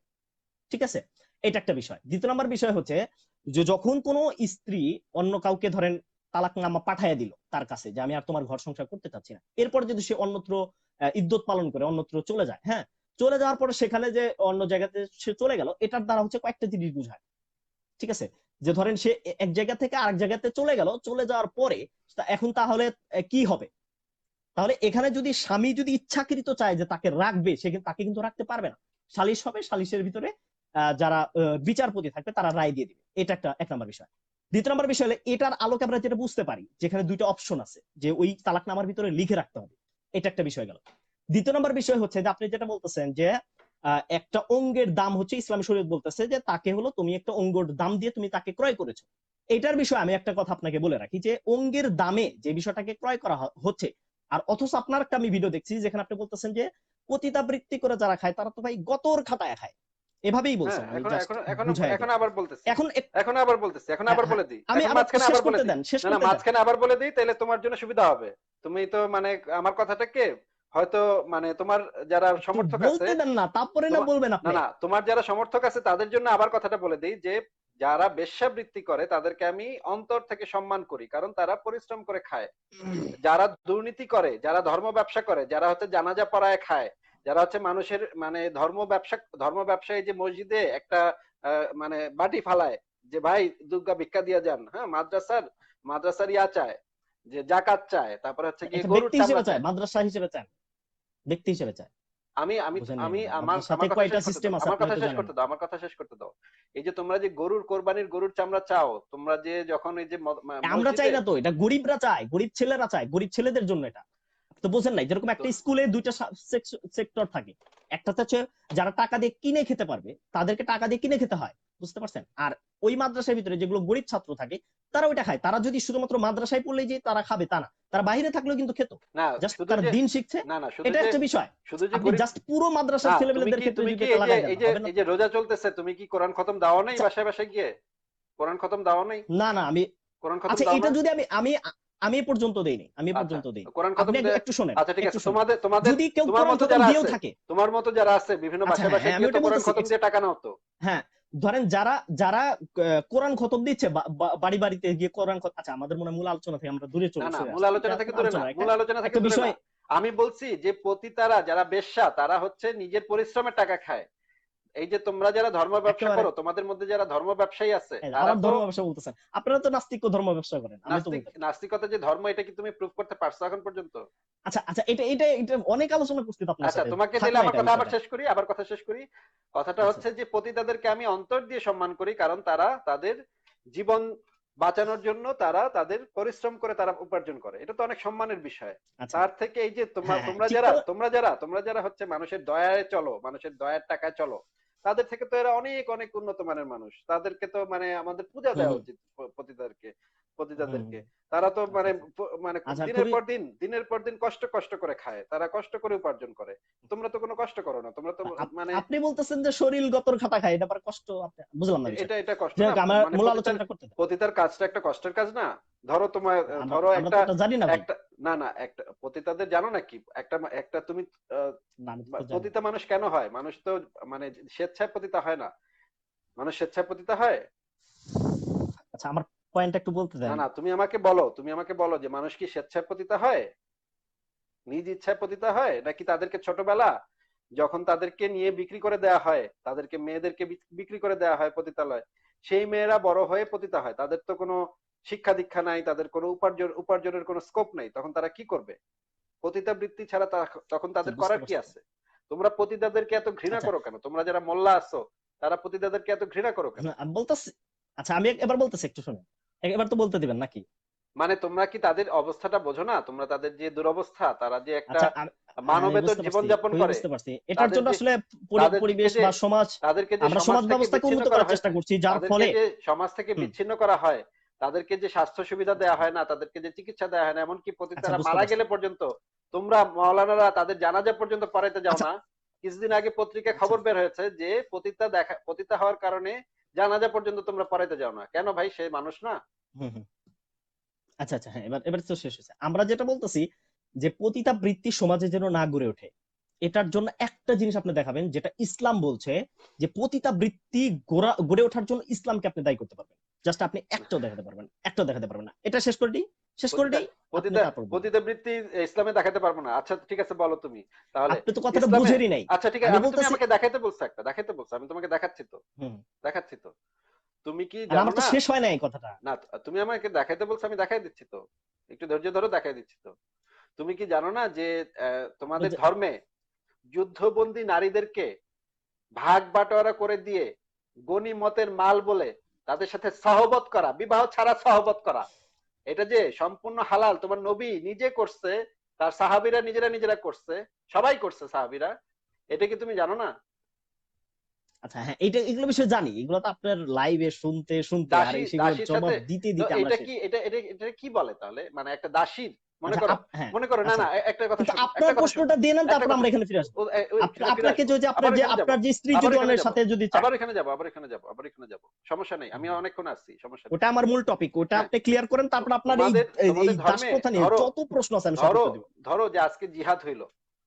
ঠিক আছে, এটা একটা বিষয়। দ্বিতীয় নম্বর বিষয় হচ্ছে যে যখন কোনো স্ত্রী অন্য কাউকে ধরেন তালাকনামা পাঠাইয়া দিল তার কাছে যে আমি আর তোমার ঘর সংসার করতে চাচ্ছি না, এরপর যদি সে অন্যত্র ইদ্যত পালন করে অন্যত্র চলে যায়, হ্যাঁ চলে যাওয়ার পরে সেখানে যে অন্য জায়গাতে সে চলে গেল, এটার দ্বারা হচ্ছে কয়েকটা জিনিস বোঝায়। ঠিক আছে, যে ধরেন সে এক জায়গা থেকে আরেক জায়গাতে চলে গেল, চলে যাওয়ার পরে এখন তাহলে কি হবে? তাহলে এখানে যদি স্বামী যদি ইচ্ছাকৃত চায় যে তাকে রাখবে, সে কিন্তু তাকে কিন্তু রাখতে পারবে না। সালিশ হবে, সালিশের ভিতরে যারা বিচারপতি থাকবে তারা রায় দিয়ে দিবে। এটা একটা এক নম্বর বিষয়। দ্বিতীয় নম্বর বিষয় হলো এটার আলোকে আমরা যেটা বুঝতে পারি যেখানে দুইটা অপশন আছে যে ওই তালাকনামার ভিতরে লিখে রাখতে হবে, এটা একটা বিষয় গেল। দ্বিতীয় নম্বর বিষয় হচ্ছে যে আপনি যেটা বলতেছেন যে একটা অঙ্গের দাম হচ্ছে ইসলামী শরীয়ত বলতেছে যে তাকে হলো তুমি একটা অঙ্গের দাম দিয়ে তুমি তাকে ক্রয় করেছো। এটার বিষয়ে আমি একটা কথা আপনাকে বলে রাখি যে অঙ্গের দামে যে বিষয়টাকে ক্রয় করা হচ্ছে, আর অথচ আপনার একটা আমি ভিডিও দেখছি যেখানে আপনি বলতেছেন যে পতিতাবৃত্তি করে যারা খায় তারা তো ভাই গতর খাতায় খায়, এভাবেই হ্যাঁ, বলছেন, আমি এখন জাস্ট এখন এখন বুঝাই এখন দিই। আবার বলতেছি। এখন এখন আবার বলতেছি, এখন হ্যাঁ আবার হ্যাঁ বলে দিই, আমি এখন আবার মাঝখানে শেষ আবার বলে করতে দিই। দেন, শেষ না না, করতে দেন। মাঝখানে আবার বলে দিই, তাহলে তোমার জন্য সুবিধা হবে। তুমি তো মানে আমার কথাটাকে হয়তো মানে তোমার যারা একটু সমর্থক আছে, বলতে দেন না, তারপরে না বলবেন না আপনি। না, তোমার যারা সমর্থক আছে তাদের জন্য আবার কথাটা বলে দিই যে যারা বেশ্যাবৃত্তি করে তাদেরকে আমি অন্তর থেকে সম্মান করি, কারণ তারা পরিশ্রম করে খায়। যারা দুর্নীতি করে, যারা ধর্ম ব্যবসা করে, যারা হচ্ছে জানাজা পড়ায় খায়, যারা হচ্ছে মানুষের মানে ধর্ম ব্যবসায়ী, যে মসজিদে একটা মানে বাটি ফালায় যে ভাই দুর্গা ভিক্ষা দিয়া যান, হ্যাঁ মাদ্রাসার ইয়া চায়, যে জাকাত চায়, তারপরে হচ্ছে গিয়ে একটা গরুর ব্যক্তি চামড়া হিসেবে চায়, চায়। মাদ্রাসা হিসেবে চায়, ব্যক্তি হিসেবে চায়। আমি আমি বুঝেন নাই আমি মনে হয়, আমার মাদ্রাসাতে আমার কথা কয়টা শেষ করতে সিস্টেম দাও, আছে আমার আপনি কথা হয়তো শেষ জানেন করতে না। দাও, আমার কথা শেষ করতে দাও। এই যে তোমরা যে কোরবানির গরুর চামড়া চাও, তোমরা যে যখন এই যে আমরা চাই মসজিদে না তো, এটা গরিবরা চায়, গরিব ছেলেরা চায়, গরিব ছেলেদের জন্য এটা। তো বোঝেন নাই, যেরকম তো একটা স্কুলে দুইটা সেক্টর থাকে, একটা হচ্ছে যারা টাকা দিয়ে কিনে খেতে পারবে তাদেরকে টাকা দিয়ে কিনে খেতে হয়, বুঝতে পারছেন, আর ওই মাদ্রাসার ভিতরে যেগুলো গরিব ছাত্র থাকে তারা ওইটা খায়। তারা যদি শুধুমাত্র মাদ্রাসায় পড়লেই যে তারা খাবে তা না, তারা বাইরে থাকলেও কিন্তু খেত, না জাস্ট শুধু তারা যে দিন শিখছে, না না শুধু এটা যে একটা বিষয়। শুধু যে আপনি গরিব জাস্ট পুরো মাদ্রাসার না, ছেলেমেয়েদের ক্ষেত্রে তুমি যদি কি এটা এই যে লাগাই দেন এই না, যে হবে না এই তো? যে রোজা চলতেছে, তুমি কি কোরআন খতম দাও নাই আচ্ছা বাসায় বাসায় গিয়ে? কোরআন খতম দাও নাই? না না আমি কোরআন খতম আচ্ছা দাও এটা না? যদি আমি আমি আমি এ পর্যন্ত দেইনি, আমি এ আচ্ছা, পর্যন্ত দেইনি। কোরআন আপনি খতম দেয়? একটু শোনেন, আচ্ছা ঠিক একটু আছে, শোনেন। তোমাদের তোমাদের যদি কেউ তোমার কোরআন মতো খতম যারা দিয়েও আছে, থাকে, তোমার মতো যারা আছে বিভিন্ন আচ্ছা বাসায় হ্যাঁ, বাসায় আমি গিয়ে তো ওটা কোরআন বলতেছি, খতম দিয়ে টাকা নাও তো। হ্যাঁ ধরেন যারা যারা কোরআন খতম দিচ্ছে বাড়ি বাড়িতে গিয়ে কোরআন আচ্ছা আমাদের মনে হয় মূল আলোচনা থেকে আমরা দূরে না না, সরে মূল আসছি, এটা আলোচনা থেকে কোন দূরে না, আলোচনা, একটা মূল আলোচনা থেকে একটা দূরে বিষয়। না। আমি বলছি যে পতিতারা যারা বেশ্যা তারা হচ্ছে নিজের পরিশ্রমের টাকা খায়। এই যে তোমরা যারা ধর্ম ব্যবসা একেবারে করো, তোমাদের মধ্যে যারা ধর্ম ব্যবসায়ী আছে তারা আবার তো ধর্ম ব্যবসা বলতেছেন, আপনারা তো নাস্তিক ধর্ম ব্যবসা করেন, আমি তো নাস্তিক, বলতে পারি। নাস্তিকতা যে ধর্ম এটা কি তুমি প্রুফ করতে পারছো এখন পর্যন্ত? আচ্ছা আচ্ছা, এটা এটা এটা অনেক আলোচনা করছি তো আপনার আচ্ছা সাথে, তোমাকে থাক দিলে না আমার এটা কথা আবার বিষয়টা। শেষ করি, আবার কথা শেষ করি। কথাটা আচ্ছা হচ্ছে যে পতিতাদেরকে আমি অন্তর দিয়ে সম্মান করি, কারণ তারা তাদের জীবন বাঁচানোর জন্য তারা তাদের পরিশ্রম করে তারা উপার্জন করে, এটা তো অনেক সম্মানের বিষয়। আচ্ছা, তার থেকে এই যে তোমরা হ্যাঁ হ্যাঁ তোমরা ঠিক যারা তো। তোমরা যারা তোমরা যারা হচ্ছে মানুষের দয়ায় চলো, মানুষের দয়ার টাকায় চলো, তাদের থেকে তো এরা অনেক অনেক উন্নত মানের মানুষ। তাদেরকে তো মানে আমাদের পূজা হুম দেওয়া হুম উচিত পতিতাদেরকে, হুম হুম, পতিতাদেরকে। তারা তো আচ্ছা মানে আচ্ছা মানে আচ্ছা দিনের খুবই। পর দিন দিনের পর দিন কষ্ট কষ্ট করে খায়, তারা কষ্ট করে উপার্জন করে। তোমরা তো কোনো কষ্ট করো না, তোমরা তো মানে আপনি বলতেছেন যে শরীর গতর খাটা খায়, এটা আবার কষ্ট, আপনি বুঝলাম না এটা বিষয়টা। এটা কষ্ট যাই না, হোক, আমার মানে মূল পতিতার আলোচনাটা করতে দেন। পতিতার কাজটা একটা কষ্টের কাজ না? ধরো তোমার, আমরা ধরো আমরা তো একটা এটা জানি না ভাই। একটা না না একটা পতিতাদের জানো নাকি, একটা একটা তুমি আহ, না আমি তো জানি না। পতিতা মানুষ কেন হয়? মানুষ তো মানে স্বেচ্ছায় পতিতা হয় না, মানুষ স্বেচ্ছায় পতিতা হয়? আচ্ছা আমার পয়েন্টটা একটু বলতে না দেন। না, তুমি আমাকে বলো যে মানুষ কি স্বেচ্ছায় পতিতা হয়, নিজ ইচ্ছায় পতিতা হয়, নাকি তাদেরকে ছোটবেলা যখন তাদেরকে নিয়ে বিক্রি করে দেওয়া হয়, তাদেরকে মেয়েদেরকে বিক্রি করে দেওয়া হয় পতিতালয়, সেই মেয়েরা বড় হয়ে পতিতা হয়? তাদের তো কোনো শিক্ষা দীক্ষা নাই, তাদের কোনো উপার্জনের কোনো স্কোপ নাই, তখন তারা কি করবে? পতিতা বৃত্তি ছাড়া তখন আচ্ছা তাদের বুঝতে করার কি পারছি। আছে? তোমরা পতিতাদেরকে এত ঘৃণা আচ্ছা করো কেন? তোমরা যারা মোল্লা আছো তারা পতিতাদেরকে এত ঘৃণা করো কেন? আমি বলতেছি, আচ্ছা আমি এবার বলতেছি একটু শুনুন, এবার তো বলতে দিবেন নাকি? মানে তোমরা কি তাদের অবস্থাটা বোঝো না? তোমরা তাদের যে দুরবস্থা, তারা যে একটা আচ্ছা আমি মানবেতর বুঝতে জীবন পারছি, যাপন খুবই করে, বুঝতে পারছি। এটার তাদের জন্য যে আসলে তাদেরকে পরিবেশ যে বা সমাজ, তাদেরকে যে আমরা সমাজ সমাজ থেকে ব্যবস্থাকে বিচ্ছিন্ন উন্নত করা করার চেষ্টা হয়েছে, করছি, যার তাদেরকে ফলে যে সমাজ থেকে হুম, বিচ্ছিন্ন করা হয়, তাদেরকে যে স্বাস্থ্য সুবিধা দেওয়া হয় না, তাদেরকে যে চিকিৎসা দেওয়া হয় না, এমনকি আচ্ছা পতিতারা বুঝতে মারা পারছি। গেলে পর্যন্ত তোমরা মাওলানারা তাদের জানাজা পর্যন্ত পড়াইতে যাও আচ্ছা না। কিছুদিন আগে পত্রিকায় আচ্ছা খবর বের হয়েছে যে পতিতা হওয়ার কারণে জানাজা পর্যন্ত তোমরা পড়াইতে যাও না কেন? ভাই সে মানুষ না? হুম হুম, আচ্ছা আচ্ছা হ্যাঁ, এবার এবার তো শেষ হয়েছে। আমরা যেটা বলতেছি যে পতিতা বৃত্তি সমাজে যেন না গড়ে ওঠে, এটার জন্য একটা জিনিস আপনি দেখাবেন যেটা ইসলাম বলছে, যে পতিতা বৃত্তি গড়ে ওঠার জন্য ইসলামকে আপনি দায়ী করতে পারবেন। জাস্ট আপনি একটাও দেখাতে পারবেন, একটাও দেখাতে পারবেন না। এটা শেষ করে দিই, শেষ করে পতিতা দিই, আপনি পতিতা তারপর বলবেন। পতিতা বৃত্তি ইসলামে দেখাতে পারবো না? আচ্ছা ঠিক আছে, বলো তুমি তাহলে আপনি তো কথাটা ইসলামে। বুঝেরই নাই। আচ্ছা ঠিক আছে, আমি তুমি বলতেছি আমাকে দেখাইতে বলছো, একটা দেখাইতে বলছো, আমি তোমাকে দেখাচ্ছি তো, হুম, দেখাচ্ছি তো। তুমি কি আর জানো আমার তো না? শেষ হয় নাই কথাটা। না, তুমি আমাকে দেখাইতে বলছো, আমি দেখাই দিচ্ছি তো, একটু ধৈর্য ধরো, দেখাই দিচ্ছি তো। তুমি কি জানো না যে তোমাদের ধর্মে যুদ্ধবন্দী নারীদেরকে ভাগ বাটোয়ারা করে দিয়ে গনিমতের মাল বলে তাদের সাথে সহবত করা, বিবাহ ছাড়া সহবত করা, এটা যে সম্পূর্ণ হালাল, তোমার নবী নিজে করছে, তার সাহাবীরা নিজেরা নিজেরা করছে, সবাই করছে সাহাবীরা। এটা কি তুমি জানো না? আচ্ছা হ্যাঁ, এইটা এগুলো বিষয়ে জানি, এগুলো তো আপনার লাইভে শুনতে শুনতে আর দাসী এই সেগুলোর দাসীর জবাব সাথে, দিতে তো দিতে আমরা এটা শেষ। কি এটা কি বলে তাহলে? মানে একটা দাসীর, মনে আচ্ছা করো, হ্যাঁ মনে করো, না আচ্ছা, না, একটা কথা কিন্তু শোনো, আপনার একটা কথা শোনো, প্রশ্নটা দিয়ে নেন, একটা তারপর কথা আমরা শোনো। এখানে ফিরে আসবো। এখানে ফিরে আপনাকে আসবো, যদি আবার এখানে যাব, আপনার যে স্ত্রী আবার যদি এখানে অন্যের যাব, সাথে যদি চায়, আবার এখানে যাব, আবার এখানে যাব, আবার এখানে যাব, সমস্যা নেই, আমি অনেকক্ষণ আসছি, সমস্যা নেই। ওটা আমার মূল টপিক, ওটা হ্যাঁ, আপনি ক্লিয়ার করেন, তারপর আপনার এই তোমাদের এই তোমাদের দাস ধর্মে প্রথা নিয়ে ধরো, যত প্রশ্ন আছে আমি সব ধরো উত্তর দিব। ধরো যে আজকে জিহাদ হইলো,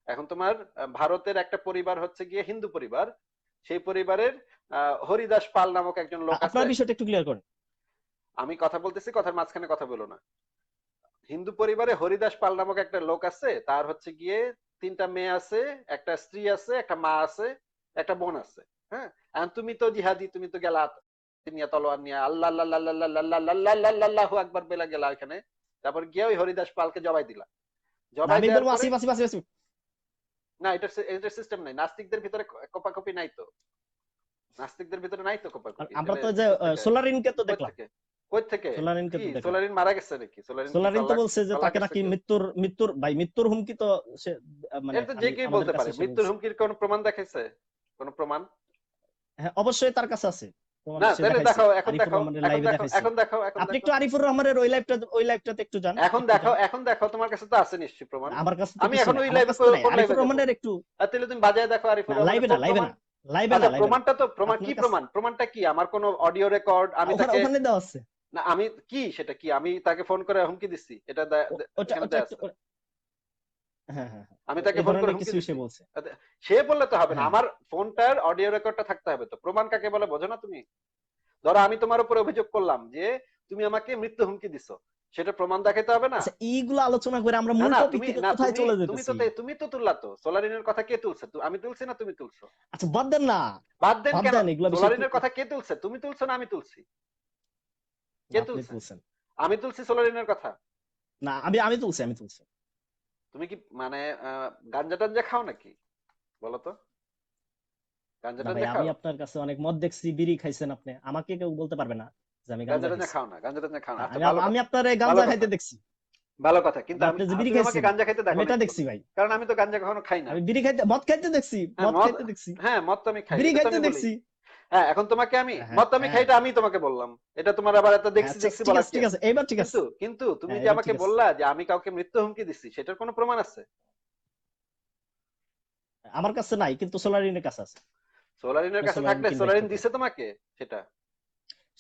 এখন তোমার ভারতের একটা পরিবার হচ্ছে গিয়ে হিন্দু পরিবার, সেই পরিবারের হরিদাস পাল নামক একজন লোক আছে। আপনার বিষয়টা একটু ক্লিয়ার করেন। আমি কথা বলতেছি, কথার মাঝখানে কথা বলো না। হিন্দু পরিবারে হরিদাস পাল নামক একটা লোক আছে, তার হচ্ছে গিয়ে 3টা মেয়ে আছে, একটা স্ত্রী আছে, একটা মা আছে, একটা বোন আছে। হ্যাঁ, এখন তুমি তো জিহাদি, তুমি তো গেলা নিয়ে তলোয়ার নিয়ে আল্লাহ আল্লাহ আল্লাহ আল্লাহ আল্লাহ আল্লাহ আল্লাহু আকবার বেলা গেলা ওখানে, তারপর গিয়ে ওই হরিদাস পালকে জবাই দিলা। না জবাই আমি দেওয়ার বলবো পরে, আসিফ আসিফ আসিফ আসিফ। না এটার সিস্টেম নাই, নাস্তিকদের ভিতরে কোপাকুপি নাই তো, নাস্তিকদের ভিতরে নাই তো আর কোপাকুপি, আমরা তাহলে তো যে কোত্থেকে সোলারিনকে তো কই দেখলাম, থেকে কই থেকে? সোলারিনকে কি তো দেখলাম। সোলারিন মারা গেছে নাকি? সোলারিন কি সোলারিন তো তালাক, বলছে যে তালাক তাকে গেছে নাকি কেউ? মৃত্যুর হুমকি তো সে মানে এটা তো যে আমি কেউ আমাদের বলতে কাছে পারে, এসে মৃত্যুর বলছে। হুমকির কোন প্রমাণ দেখাইছে? কোন প্রমাণ? হ্যাঁ অবশ্যই তার কাছে আছে প্রমাণ, না, সে তাহলে দেখাইছে, দেখাও, এখন আরিফুর দেখাও, রহমানের এখন লাইভে দেখাও, দেখাইছে। এখন দেখাও, এখন আপনি দেখাও, একটু আরিফুর রহমানের ওই লাইভটাতে একটু যান, এখন একটু দেখাও, যান। এখন দেখাও, তোমার কাছে তো আছে নিশ্চয়ই প্রমাণ। আমার কাছে তো আমি কিছু এখন নাই, ওই আমার লাইভে, কাছে তো নাই। কোন আরিফুর লাইভে যাব? রহমানের একটু তাহলে তুমি বাজায় দেখো না, আরিফুর রহমানের লাইভে না, কোন প্রমাণ। লাইভে আচ্ছা না, প্রমাণটা তো, প্রমাণ কি আপনার কাছে প্রমাণ? প্রমাণটা কি? আমার কোন অডিও রেকর্ড, আমি ওখানে তাকে, ওখানে দেওয়া আছে। না আমি কি, সেটা কি আমি তাকে ফোন করে হুমকি দিচ্ছি? এটা ওটা এখানে ওটা দেয়া একটা আছে। হ্যাঁ হ্যাঁ হ্যাঁ, আমি তাকে এই ফোন করে ধরনের হুমকি কিছু সে দিচ্ছি? বলছে। সে বললে তো হবে না, হ্যাঁ আমার ফোনটার অডিও রেকর্ডটা থাকতে হবে তো। প্রমাণ কাকে বলে বোঝো না তুমি? ধরো আমি তোমার উপরে অভিযোগ করলাম যে তুমি আমাকে মৃত্যু হুমকি দিছো, সেটা প্রমাণ দেখাতে হবে না? আচ্ছা, এইগুলো আলোচনা করে আমরা না মূল না টপিক তুমি থেকে না কোথায় তুমি চলে তুমি তো যেতেছি? তুমি তো তুললা তো। সোলারিনের কথা কে তুলছে? আমি তুলছি না তুমি তুলছো? আচ্ছা বাদ দেন না, বাদ দেন বাদ কেন? দেন এগুলা বিষয় সোলারিনের কথা কে তুলছে? তুমি তুলছো না আমি তুলছি? কে আপনি তুলছে? তুলছেন। আমি তুলছি সোলারিনের কথা? না, আমি তুলছি, আমি তুলছি। তুমি কি মানে গাঞ্জা টাঞ্জা খাও নাকি? বলো তো, গাঞ্জা না ভাই, টাঞ্জা আমি খাও? আপনার কাছে অনেক মদ দেখছি, বিড়ি খাইছেন আপনি, আমাকে কেউ বলতে পারবে না যে আমি গাঞ্জা গাঁজা টাঞ্জা খাইছি। খাও না, গাঞ্জা টাঞ্জা খাও না, আচ্ছা আমি ভালো আমি কথা। আপনারে ভালো গাঁজা কথা, খাইতে দেখছি। ভালো কথা, কিন্তু আমি আপনি যে বিড়ি তুমি আমাকে খাইছেন, গাঞ্জা খাইতে আমি দেখো এটা নাই তো। দেখছি ভাই। কারণ আমি তো গাঞ্জা কখনো খাই না। আমি বিড়ি খাইতে, মদ খাইতে দেখছি, হ্যাঁ মদ মদ, খাইতে দেখছি, হ্যাঁ মদ তো আমি খাই, বিড়ি এটা তো খাইতে আমি বলি। দেখছি। হ্যাঁ এখন তোমাকে আমি হ্যাঁ মদ তো আমি খাই, হ্যাঁ এটা আমি তোমাকে বললাম। এটা তোমার আবার এত হ্যাঁ, দেখছি আচ্ছা দেখছি ঠিক বলার আছে, কি ঠিক আছে? আছে, এইবার ঠিক আছে। কিন্তু তুমি হ্যাঁ যে এবার আমাকে ঠিক আছে। বললা যে আমি কাউকে মৃত্যু হুমকি দিচ্ছি, সেটার কোনো প্রমাণ আছে? আমার কাছে নাই, কিন্তু সোলারিনের কাছে আছে। সোলারিনের আপনি কাছে সোলারিন থাকলে কে ইনভাইট সোলারিন করবেন। দিছে তোমাকে সেটা?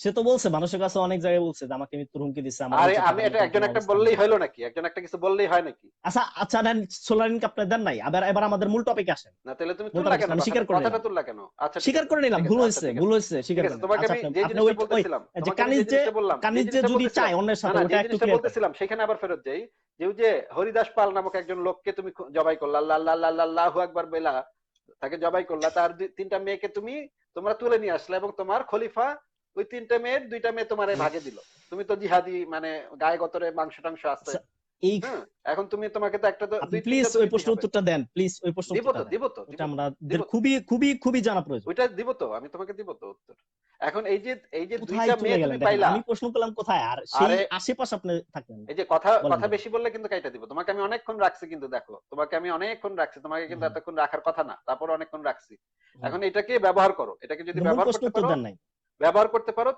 সে তো বলছে, মানুষের কাছে অনেক জায়গায় বলছে যে আমাকে মৃত্যুর হুমকি দিচ্ছে, আমার আরে নিচে আমি পাঠানোর এটা কোনো একজন একটা অবস্থা বললেই নেই। হলো নাকি? একজন একটা কিছু বললেই হয় নাকি? আচ্ছা আচ্ছা, নেন, সোলারিনকে আপনি দেন নাই, আবার এবার আমাদের মূল টপিকে আসেন। না তাহলে তুমি মূল তুললা টপিক কেন আমি কথাটা? স্বীকার করে কথাটা নিলাম, তুললা কেন? আচ্ছা ঠিক স্বীকার আছে, করে নিলাম, ঠিক আছে, ভুল আচ্ছা হয়েছে, ঠিক ভুল আছে, হয়েছে, ঠিক স্বীকার আছে। করে নিলাম। তোমাকে আচ্ছা আমি আপনি যে আপনি জিনিসটা ওই ওই বলতেছিলাম, যে তোমাকে আমি যে জিনিসটা বললাম, যে কানিজ যে জিনিসটা যদি বলতেছিলাম, চায় অন্যের না সাথে, না ওটা যে একটু জিনিসটা ক্লিয়ার করেন। বলতেছিলাম সেখানে আবার ফেরত যাই। যে ওই যে হরিদাস পাল নামক একজন লোককে তুমি জবাই করলা, আল্লাহ আল্লাহ আল্লাহ আল্লাহু আকবার বেলা তাকে জবাই করলা, তার তিনটা মেয়েকে তোমরা তুলে নিয়ে আসলে, এবং তোমার খলিফা ওই তিনটা মেয়ের দুইটা মেয়ে তোমার ভাগে দিল। তুমি তো জিহাদি, মানে গায়ে গতরে মাংস টাংস আছে। আচ্ছা, এই হ্যাঁ এখন তোমাকে তো একটা আপনি দুই প্লিজ তিনটা তো ওই দিতেই প্রশ্নের হবে। উত্তরটা দেন, প্লিজ ওই প্রশ্নের দিব উত্তরটা তো, দেন। দিব তো, ওটা দিব আমাদের তো, খুবই খুবই খুবই জানা প্রয়োজন। ওইটা দিব তো, আমি তোমাকে দিব তো উত্তর। এখন এই যে কোথায় দুইটা চলে মেয়ে তুমি গেলেন দেখেন, পাইলা। আমি প্রশ্ন করলাম কোথায়, আর সেই আরে আশেপাশে আপনি থাকলেন না। এই যে কথা বলেন কথা বলেন। বেশি বললে কিন্তু কাইটা দিব। তোমাকে আমি অনেকক্ষণ রাখছি, কিন্তু দেখো তোমাকে আমি অনেকক্ষণ রাখছি, তোমাকে কিন্তু হুম, এতক্ষণ রাখার কথা না, তারপর অনেকক্ষণ রাখছি। হুম। এখন এটাকে ব্যবহার করো, এটাকে যদি মূল ব্যবহার প্রশ্ন করতে উত্তর পারো, দেন নাই।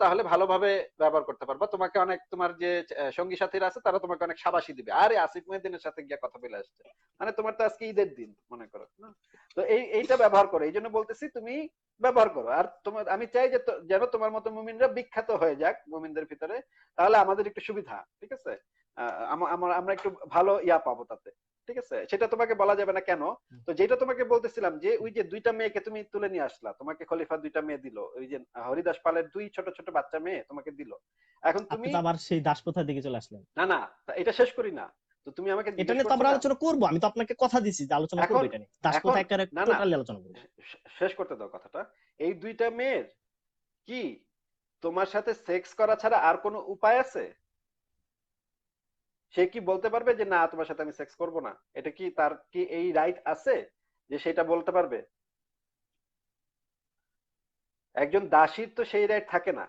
তাহলে ভালোভাবে ব্যবহার করতে পারবা। তোমাকে অনেক, তোমার যে সঙ্গী সাথীরা আছে তারা তোমাকে অনেক সাবাসী দিবে, আরে আসিফ মহিউদ্দিনের সাথে গিয়ে কথা বলে আসছে, মানে তোমার তো আজকে ঈদের দিন মনে করো না? তো এইটা ব্যবহার করো, এই জন্য বলতেছি তুমি ব্যবহার করো। আর তোমার আমি চাই যে যেন তোমার মতো মুমিনরা বিখ্যাত হয়ে যাক মুমিনদের ভিতরে, তাহলে আমাদের একটু সুবিধা, ঠিক আছে? আমরা একটু ভালো পাবো তাতে, ঠিক আছে? সেটা তোমাকে বলা যাবে না কেন। তো যেটা তোমাকে বলতেছিলাম, যে ওই যে দুইটা মেয়েকে তুমি তুলে নিয়ে আসলা, তোমাকে খলিফা দুইটা মেয়ে দিল, ওই যে হরিদাস পালের দুই ছোট ছোট বাচ্চা মেয়ে তোমাকে দিল। এখন আপনি তুমি, তো আবার সেই দাসপ্রথার দিকে চলে আসলেন। না না এটা শেষ করি না। তো তুমি আমাকে এটা জিজ্ঞেস নিয়ে তো আমরা করছিলা। আলোচনা করবো, আমি তো আপনাকে কথা দিছি যে আলোচনা করবো এখন এটা নিয়ে, দাসপ্রথা এখন একেবারে না না টোটালি আলোচনা করবো। শেষ করতে দাও কথাটা। এই দুইটা মেয়ের কি তোমার সাথে সেক্স করা ছাড়া আর কোনো উপায় আছে? সে কি বলতে পারবে যে না তোমার সাথে আমি সেক্স করব না? এটা কি, তার কি এই রাইট আছে যে সেটা বলতে পারবে? একজন দাসীর তো সেই রাইট থাকে না।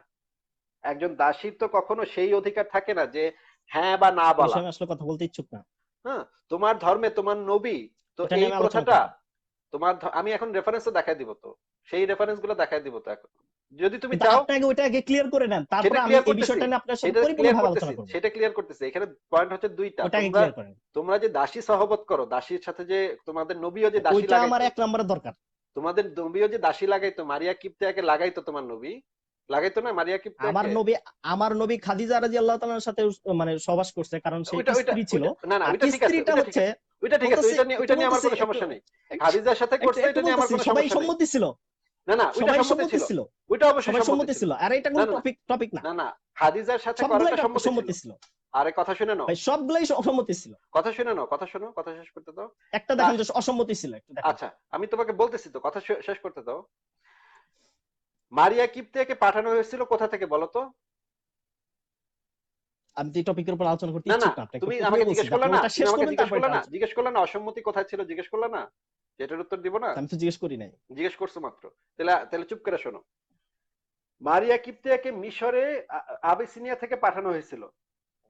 একজন দাসীর তো কখনো সেই অধিকার থাকে না যে হ্যাঁ বা না এই বলা। বিষয়ে আমি আসলে কথা বলতে ইচ্ছুক না। হ্যাঁ, তোমার ধর্মে তোমার নবী তো এটা এই নিয়ে আমি আলোচনা প্রথাটা, করবো। আমি এখন রেফারেন্সও দেখাই দিব তো, সেই রেফারেন্স গুলো দেখাই দিব তো এখন, যদি তুমি কিন্তু চাও। আপনি আগে ওইটা আগে ক্লিয়ার করে নেন, সেটা তারপরে আমি ক্লিয়ার এই করতেছি, বিষয়টা নিয়ে আপনার সাথে সেটা ক্লিয়ার পরিপূর্ণভাবে করতেছি, আলোচনা করবো। সেটা ক্লিয়ার করতেছি। এখানে পয়েন্ট হচ্ছে দুইটা। ওটা আগে তোমরা ক্লিয়ার করেন। তোমরা যে দাসী সহবত করো, দাসীর সাথে যে তোমাদের নবীও যে দাসী ওইটা আমার লাগাইতো, 1 নম্বরের দরকার। তোমাদের নবীও যে দাসী লাগাইতো, মারিয়া কিপ্তিয়াকে লাগাইতো, তোমার নবী লাগাইতো না মারিয়া আমার কিপ্তিয়াকে? নবী, আমার নবী খাদিজা রাদিয়াল্লাহু তাআলার সাথে মানে সহবাস করছে, কারণ সে ওইটা ওইটা স্ত্রী ছিল। ওইটা না না আর ওইটা ঠিক আছে, স্ত্রীটা ওইটা ঠিক হচ্ছে আছে, ওইটা ঠিক আছে, বলতেছে, ওইটা নিয়ে আমার বলতেছে কোনো একটু সমস্যা নেই। একটু খাদিজার সাথে একটু করছে, একটু এটা নিয়ে আমার বলতেছি, কোনো সবাই সমস্যা নেই। সম্মতি ছিল, না না ওইটা সবাই সম্মতি সম্মতি ছিল, ছিল, ওইটা অবশ্যই সবাই সম্মতি সম্মতি ছিল। ছিল, আর এটা না কোনো না টপিক না। না না খাদিজার সাথে সবগুলাই করাটা সম্মতি ছিল। সম্মতি ছিল আরে কথা শুনে নাও, ভাই, সবগুলাই সম্মতি ছিল। কথা শুনে নাও, কথা শোনো, কথা শেষ করতে দাও। একটা দেখান দাস, যে অসম্মতি ছিল, একটু দেখান। আচ্ছা আমি তোমাকে বলতেছি তো, কথা শেষ করতে দাও। মারিয়া কিপ্তিয়াকে পাঠানো হয়েছিল কোথা থেকে বলো তো? আমি তো এই টপিকের উপর আলোচনা করতে না না ইচ্ছুক না, আপনাকে তুমি প্রথমে আমাকে বলছি জিজ্ঞেস যে করলে আপনি না, ওটা তুমি শেষ আমাকে করবেন, জিজ্ঞেস তারপর করলে এটা না, আলোচনা। জিজ্ঞেস করলে না অসম্মতি কোথায় ছিল, জিজ্ঞেস করলে না, এটার উত্তর দিব না? আমি তো জিজ্ঞেস করি নাই। জিজ্ঞেস করছো মাত্র। তাহলে তাহলে চুপ করে শোনো। মারিয়া কিপ্তিয়াকে মিশরে আবিসিনিয়া থেকে পাঠানো হয়েছিল।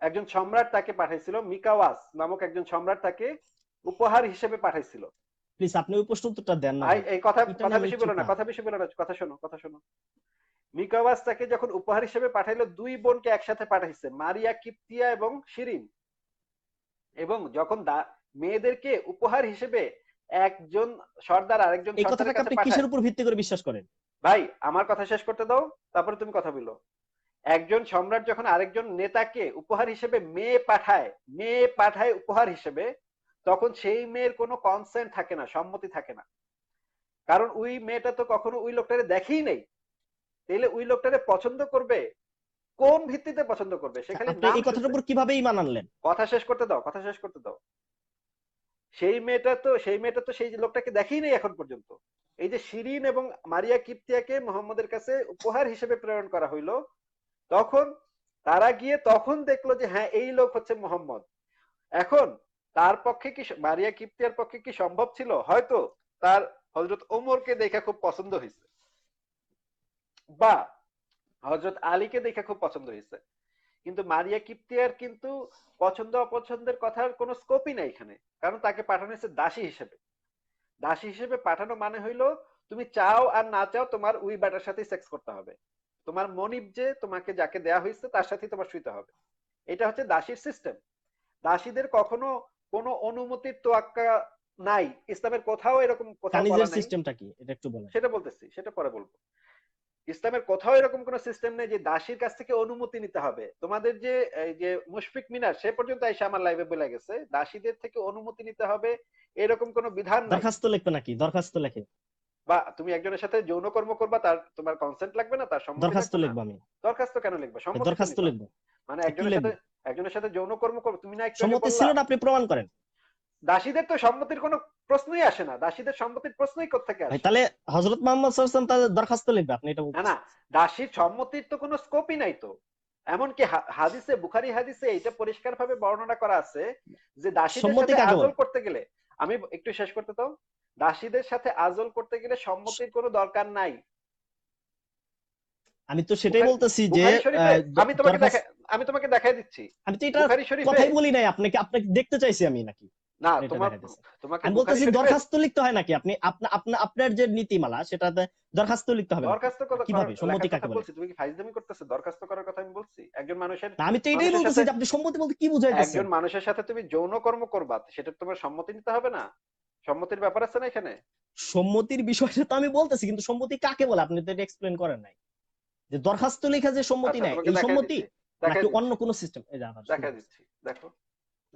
একজন সম্রাট তাকে পাঠাইছিল, মিকাওয়াস নামক একজন সম্রাট তাকে উপহার হিসেবে পাঠাইছিল। প্লিজ আপনি ওই প্রশ্ন উত্তরটা দেন না ভাই, এই কথা এটা কথা নিয়ে আমি বেশি বলো ইচ্ছুক না, না। কথা বেশি বলো না, কথা শোনো, কথা শোনো। মিকাওয়াস তাকে যখন উপহার হিসেবে পাঠাইলো, দুই বোনকে একসাথে পাঠাইছে, মারিয়া কিপ্তিয়া এবং শিরিন। এবং যখন মেয়েদেরকে উপহার হিসেবে একজন সর্দার আরেকজন এই সর্দারের কথাটাকে কাছে আপনি পাঠায়। কিসের উপর ভিত্তি করে বিশ্বাস করেন? ভাই আমার কথা শেষ করতে দাও, তারপরে তুমি কথা বলো। একজন সম্রাট যখন আরেকজন নেতাকে উপহার হিসেবে মেয়ে পাঠায় উপহার হিসেবে, তখন সেই মেয়ের কোনো কনসেন্ট থাকে না, সম্মতি থাকে না। কারণ ওই মেয়েটা তো কখনো ওই লোকটারে দেখেই নেই। তাইলে ওই লোকটারে পছন্দ করবে কোন ভিত্তিতে পছন্দ করবে? সে খালি আপনি নাম এই কথাটার শুনছে। উপর কিভাবে ঈমান আনলেন? কথা শেষ করতে দাও, কথা শেষ করতে দাও। সেই মেয়েটা তো সেই লোকটাকে দেখেই নেই এখন পর্যন্ত। এই যে শিরিন এবং মারিয়া কিপ্তিয়াকে মোহাম্মদের কাছে উপহার হিসেবে প্রেরণ করা হইলো, তখন তারা গিয়ে তখন দেখলো যে হ্যাঁ এই লোক হচ্ছে মোহাম্মদ। এখন তার পক্ষে কি, মারিয়া কিপ্তিয়ার পক্ষে কি সম্ভব ছিল? হয়তো তার হযরত ওমরকে দেখে খুব পছন্দ হয়েছে, বা হযরত আলীকে দেখে খুব পছন্দ হয়েছে, কিন্তু মারিয়া কিপ্তিয়ার কিন্তু পছন্দ অপছন্দের কথার কোনো স্কোপই নাই এখানে। কারণ তাকে পাঠানো হয়েছে দাসী হিসেবে। দাসী হিসেবে পাঠানো মানে হইলো তুমি চাও আর না চাও তোমার ওই বেটার সাথে সেক্স করতে হবে। তোমার মনিব যে তোমাকে যাকে দেয়া হয়েছে তার সাথে তোমার শুইতে হবে। এটা হচ্ছে দাসীর সিস্টেম। দাসীদের কখনো কোনো অনুমতির তোয়াক্কা নাই। ইসলামের কোথাও এরকম কোথাও বলা কানিজের নাই। সিস্টেমটা কি এটা একটু বলেন। সেটা বলতেছি, সেটা পরে বলবো। ইসলামের কোথাও এরকম কোনো সিস্টেম নেই যে দাসীর কাছ থেকে অনুমতি নিতে হবে। তোমাদের যে এই যে মুশফিক মিনার সে পর্যন্ত এসে আমার লাইভে বলে গেছে দাসীদের থেকে অনুমতি নিতে হবে, এরকম কোনো বিধান নাই। দরখাস্ত লিখবে নাকি? দরখাস্ত লেখে? বা তুমি একজনের সাথে যৌন কর্ম করবা, তার তোমার কনসেন্ট লাগবে না, তার সম্মতি দরখাস্ত লাগবে না? লিখবো আমি। দরখাস্ত কেন লিখবে? সম্মতি তো দরখাস্ত নিবা। লিখবো। মানে কি লিখবো? একজনের সাথে যৌন কর্ম করবে, তুমি না একটু আগে সম্মতি বললা ছিল না, আপনি প্রমাণ করেন। দাসীদের তো সম্মতির কোনো প্রশ্নই আসে না। দাসীদের সম্মতির প্রশ্নই কোত্থেকে ভাই আসে? তাহলে হযরত মুহাম্মদ সাল্লাল্লাহু আলাইহি ওয়াসাল্লাম তাদের দরখাস্ত লিখবে, আপনি এটা না না, বলতেছেন? দাসীর সম্মতির তো কোনো স্কোপই নাই তো। এমনকি হাদিসে, বুখারী হাদিসে এটা পরিষ্কার ভাবে বর্ণনা করা আছে যে দাসীদের সম্মতি সাথে কাকে আজল বলে? করতে গেলে, আমি একটু শেষ করতে দাও, দাসীদের সাথে আজল করতে গেলে সম্মতির কোনো দরকার নাই। আমি তো সেটাই বুখারী বলতেছি যে বুখারী শরীফে দরখাস্ত। আমি তোমাকে দেখাই দিচ্ছি। আমি তো এটা বুখারী শরীফে, কথাই বলি নাই, আপনাকে আপনাকে দেখতে চাইছি আমি নাকি না আপনি এটা তোমার, দেখা দিয়েছেন? তোমাকে আমি বুখারী বলতেছি শরীফে দরখাস্ত লিখতে হয় নাকি? আপনি আপনার যে নীতিমালা সেটাতে দরখাস্ত লিখতে হবে নাকি? দরখাস্ত কিভাবে সম্মতি লেখার কথা কাকে বলে? বলছি। তুমি কি ফাইজলামি করতেছো? দরখাস্ত করার কথা আমি বলছি। একজন মানুষের না, আমি তো এটাই মানুষের বলতেছি সাথে যে আপনি সম্মতি বলতে কি বুঝাইতেছেন? একজন মানুষের সাথে তুমি যৌন কর্ম করবা, সেটা তোমার সম্মতি নিতে হবে না? সম্মতির ব্যাপার আছে না এখানে? সম্মতির বিষয়টা তো আমি বলতেছি, কিন্তু সম্মতি কাকে বলে আপনি তো এটা এক্সপ্লেন করেন নাই। যে দরখাস্ত লেখা যে সম্মতি আচ্ছা নেয় তোমাকে এই দেখাই সম্মতি, দিচ্ছি, দেখাই নাকি অন্য দিচ্ছি, কোনো সিস্টেম? এই যে আবার শুরু দেখাই হচ্ছে। দিচ্ছি। দেখো,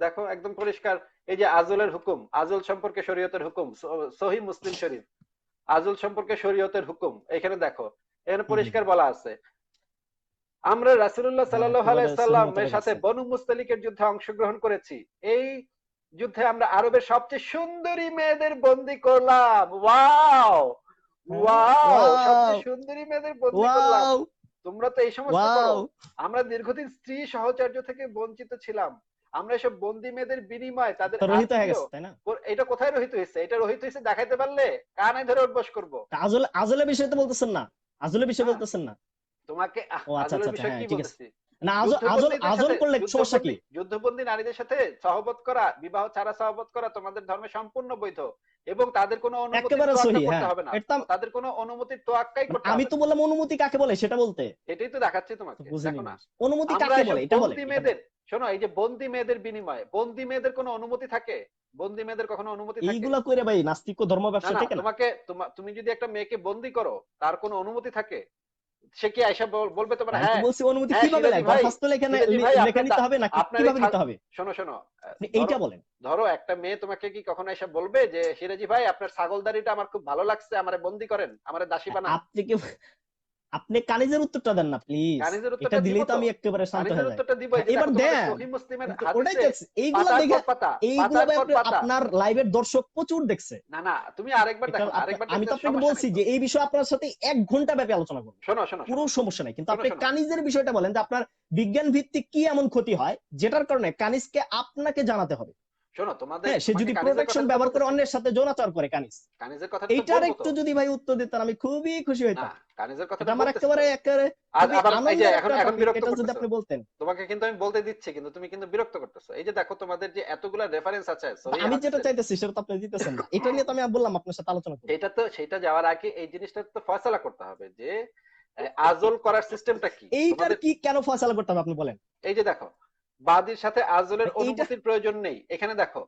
দেখো একদম পরিষ্কার। এই যে আজলের হুকুম, আজল সম্পর্কে শরীয়তের হুকুম, সহিহ মুসলিম শরীফ, আজল সম্পর্কে শরীয়তের হুকুম, এখানে দেখো, এখানে হুম, হুম, পরিষ্কার বলা আছে আমরা রাসূলুল্লাহ হ্যাঁ, সাল্লাল্লাহু একেবারে আলাইহি সহি সাল্লামের মোতাবেক সাথে আছে। বনু মুস্তালিকের যুদ্ধে অংশগ্রহণ করেছি। এই যুদ্ধে আমরা আরবের সবচেয়ে সুন্দরী মেয়েদের বন্দী করলাম। ওয়াও, ওয়াও, ওয়াও, সবচেয়ে সুন্দরী মেয়েদের বন্দী করলাম। ওয়াও, তোমরা তো এই সমস্ত করো। ওয়াও। আমরা দীর্ঘদিন স্ত্রী সহচর্য থেকে বঞ্চিত ছিলাম। আমরা এসব বন্দী মেয়েদের বিনিময়ে তাদের তো রহিত হয়ে আত্মীয়, গেছে তাই না? এটা কোথায় রহিত হয়েছে? এটা রহিত হয়েছে দেখাইতে পারলে কানে ধরে উঠবস করবো। তা আজলের বিষয়ে তো বলতেছেন না? আজলের বিষয়ে হ্যাঁ, বলতেছেন না? তোমাকে ও আচ্ছা আজলের আচ্ছা আচ্ছা, বিষয় হ্যাঁ কি ঠিক আছে। বলতেছি? না, যুদ্ধবন্দীদের আজল সাথে, করলে সমস্যা কি? যুদ্ধবন্দী নারীদের সাথে সহবত করা, বিবাহ ছাড়া সহবত করা তোমাদের ধর্মে সম্পূর্ণ বৈধ, এবং তাদের কোনো অনুমতির একেবারে তোয়াক্কা সহি, করতে হ্যাঁ। হবে না। এটা তাদের কোনো অনুমতির তোয়াক্কাই মানে করতে আমি হবে তো না। বললাম অনুমতি কাকে বলে সেটা বলতে। এটাই তো দেখাচ্ছি তো তোমাকে, বুঝিনি দেখো না। আমি। অনুমতি আমরা কাকে এসব বলে এটা বলেন, বন্দী এটা মেয়েদের, বলেন। শোনো, এই যে বন্দী মেয়েদের বিনিময়ে, বন্দী মেয়েদের কোনো অনুমতি থাকে? বন্দী মেয়েদের কখনো অনুমতি থাকে? এইগুলা কইরা ভাই নাস্তিক ধর্ম না ব্যবসা না, থেকে না। তুমি যদি একটা মেয়েকে বন্দী করো, তার কোনো অনুমতি থাকে? সে কি আইসা বলবে তোমার, তাই তো হ্যাঁ বলছি, অনুমতি হ্যাঁ কিভাবে সিরাজি নেয়? ভাই, দরখাস্ত সিরাজি ভাই লেখা নিতে হবে নাকি আপনার এই কিভাবে নিতে হবে? শোনো শোনো, আপনি ধরো, এইটা বলেন। ধরো একটা মেয়ে তোমাকে কি কখনো এসে বলবে যে সিরাজি ভাই আপনার ছাগলদারিটা আমার খুব ভালো লাগছে, আমারে বন্দি করেন, আমারে দাসী বানান? আপনি কি, আপনি কানিজের উত্তরটা দেন না প্লিজ। কানিজের এটা উত্তরটা দিব দিলেই তো তো, আমি একেবারে শান্ত কানিজের হয়ে যাই। উত্তরটা দিব। এই হ্যাঁ, যে এবার দেখো তোমাদের দেন। সহিহ মুসলিমের আমি তো ওটাই হাদিসে চাচ্ছি, এইগুলা পাতার দেখে। পর পাতা, এইগুলা পাতার ভাই পর পাতা। আপনার লাইভের দর্শক প্রচুর দেখছে। না না, তুমি আরেকবার এটা দেখো না, আরেকবার আমি দেখতে তো আপনাকে সমস্যা বলছি নেই তো। যে এই বিষয়ে আপনার সাথে 1 ঘন্টা ব্যাপী আলোচনা করবো, শোনো শোনো পুরো শোনো সমস্যা নাই। কিন্তু শোনো আপনি শোনো কানিজের বিষয়টা বলেন যে আপনার বিজ্ঞান ভিত্তিক কি এমন ক্ষতি হয় যেটার কারণে কানিজকে আপনাকে জানাতে হবে। শোনো, তোমাদের হ্যাঁ, সে তোমাকে যদি কানিজের প্রোটেকশন কথাটা তো ব্যবহার করে বলতেছি, অন্যের সাথে যৌনাচার করে কানিজ, কানিজের কথাটা তো এইটার বলবো তো। একটু যদি ভাই উত্তর দিতেন আমি খুবই খুশি না, হইতাম। কানিজের এটা কথাটা আমার বলতেছি একেবারে তো। একেবারে আর খুবই আবার এই যে আনন্দের এখন একটা এখন টপিক, বিরক্ত এটা যদি করতেছো, আপনি বলতেন। তোমাকে কিন্তু আমি বলতে দিচ্ছি, কিন্তু তুমি কিন্তু বিরক্ত করতেছো। এই যে দেখো তোমাদের যে এতগুলা রেফারেন্স আছে সহিহ আমি যেটা হাদিসের, চাইতেছি সেটা তো আপনি দিতেছেন না। এটা নিয়ে তো আমি বললাম আপনার সাথে আলোচনা করব। এটা তো, সেটা যাওয়ার আগে এই জিনিসটা তো ফয়সালা করতে হবে যে আজল করার সিস্টেমটা কি এইটার তোমাদের। কি কেন ফয়সালা করতে হবে আপনি বলেন। এই যে দেখো, বাদীর সাথে আজলের এইটা অনুমতির প্রয়োজন নেই। এখানে দেখো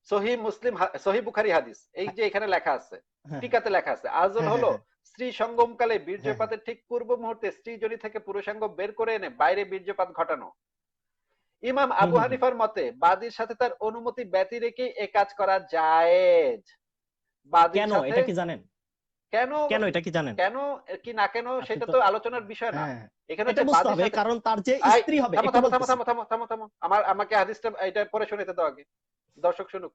সহিহ মুসলিম, সহিহ বুখারী হাদিস, এই যে এখানে লেখা আছে, হ্যাঁ টিকাতে লেখা আছে আজল হ্যাঁ হ্যাঁ হলো হ্যাঁ স্ত্রী সঙ্গমকালে হ্যাঁ, বীর্যপাতের ঠিক পূর্ব মুহূর্তে স্ত্রী যোনি থেকে পুরুষাঙ্গ বের করে এনে বাইরে বীর্যপাত ঘটানো। ইমাম হুম, আবু হুম, হুম। হানিফার মতে বাদীর সাথে তার অনুমতি ব্যতি রেখে এ কাজ করা জায়েজ। বাদীর কেন সাথে এটা কি জানেন? কেন কেন এটা কি জানেন? কেন কি না কেন আপনি সেটা তো তো আলোচনার বিষয় না। হ্যাঁ, এখানে এটা হচ্ছে বুঝতে বাদীর হবে সাথে কারণ তার যে আই স্ত্রী হবে থামো একটু থামো থামো বলতেছি। থামো থামো থামো থামো আমাকে হাদিসটা এটা পড়ে শোনাতে দাও আগে, দর্শক শুনুক।